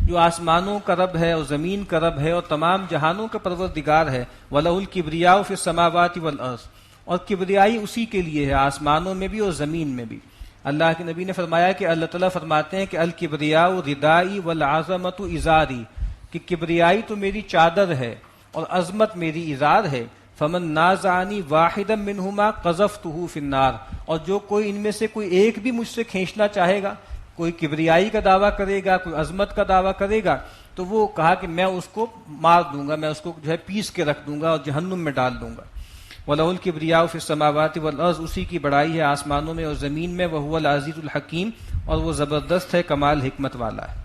جو آسمانوں کا رب ہے اور زمین کا رب ہے اور تمام جہانوں کا پروردگار ہے. وَلَهُ الْكِبْرِيَاءُ فِي السَّمَاوَاتِ وَالْأَرْضِ، اور کبریائی اسی کے لیے ہے، آسمانوں میں بھی اور زمین میں بھی. اللہ کے نبی نے فرمایا کہ اللہ تعالیٰ فرماتے ہیں کہ الکبریاء ردائی والعظمت ازاری، کہ کبریائی تو میری چادر ہے اور عظمت میری ازار ہے. فمن نازعنی واحدا منہما قذفتہ فی النار، اور جو کوئی ان میں سے کوئی ایک بھی مجھ سے کھینچنا چاہے گا، کوئی کبریائی کا دعویٰ کرے گا، کوئی عظمت کا دعویٰ کرے گا، تو وہ کہا کہ میں اس کو مار دوں گا، میں اس کو جو ہے پیس کے رکھ دوں گا اور جہنم میں ڈال دوں گا. وَلَهُ الْكِبْرِيَاءُ فِي السَّمَاوَاتِ وَالْأَرْضِ، اسی کی بڑائی ہے آسمانوں میں اور زمین میں. وَهُوَ الْعَزِيزُ الْحَكِيمُ، اور وہ زبردست ہے، کمال حکمت والا ہے.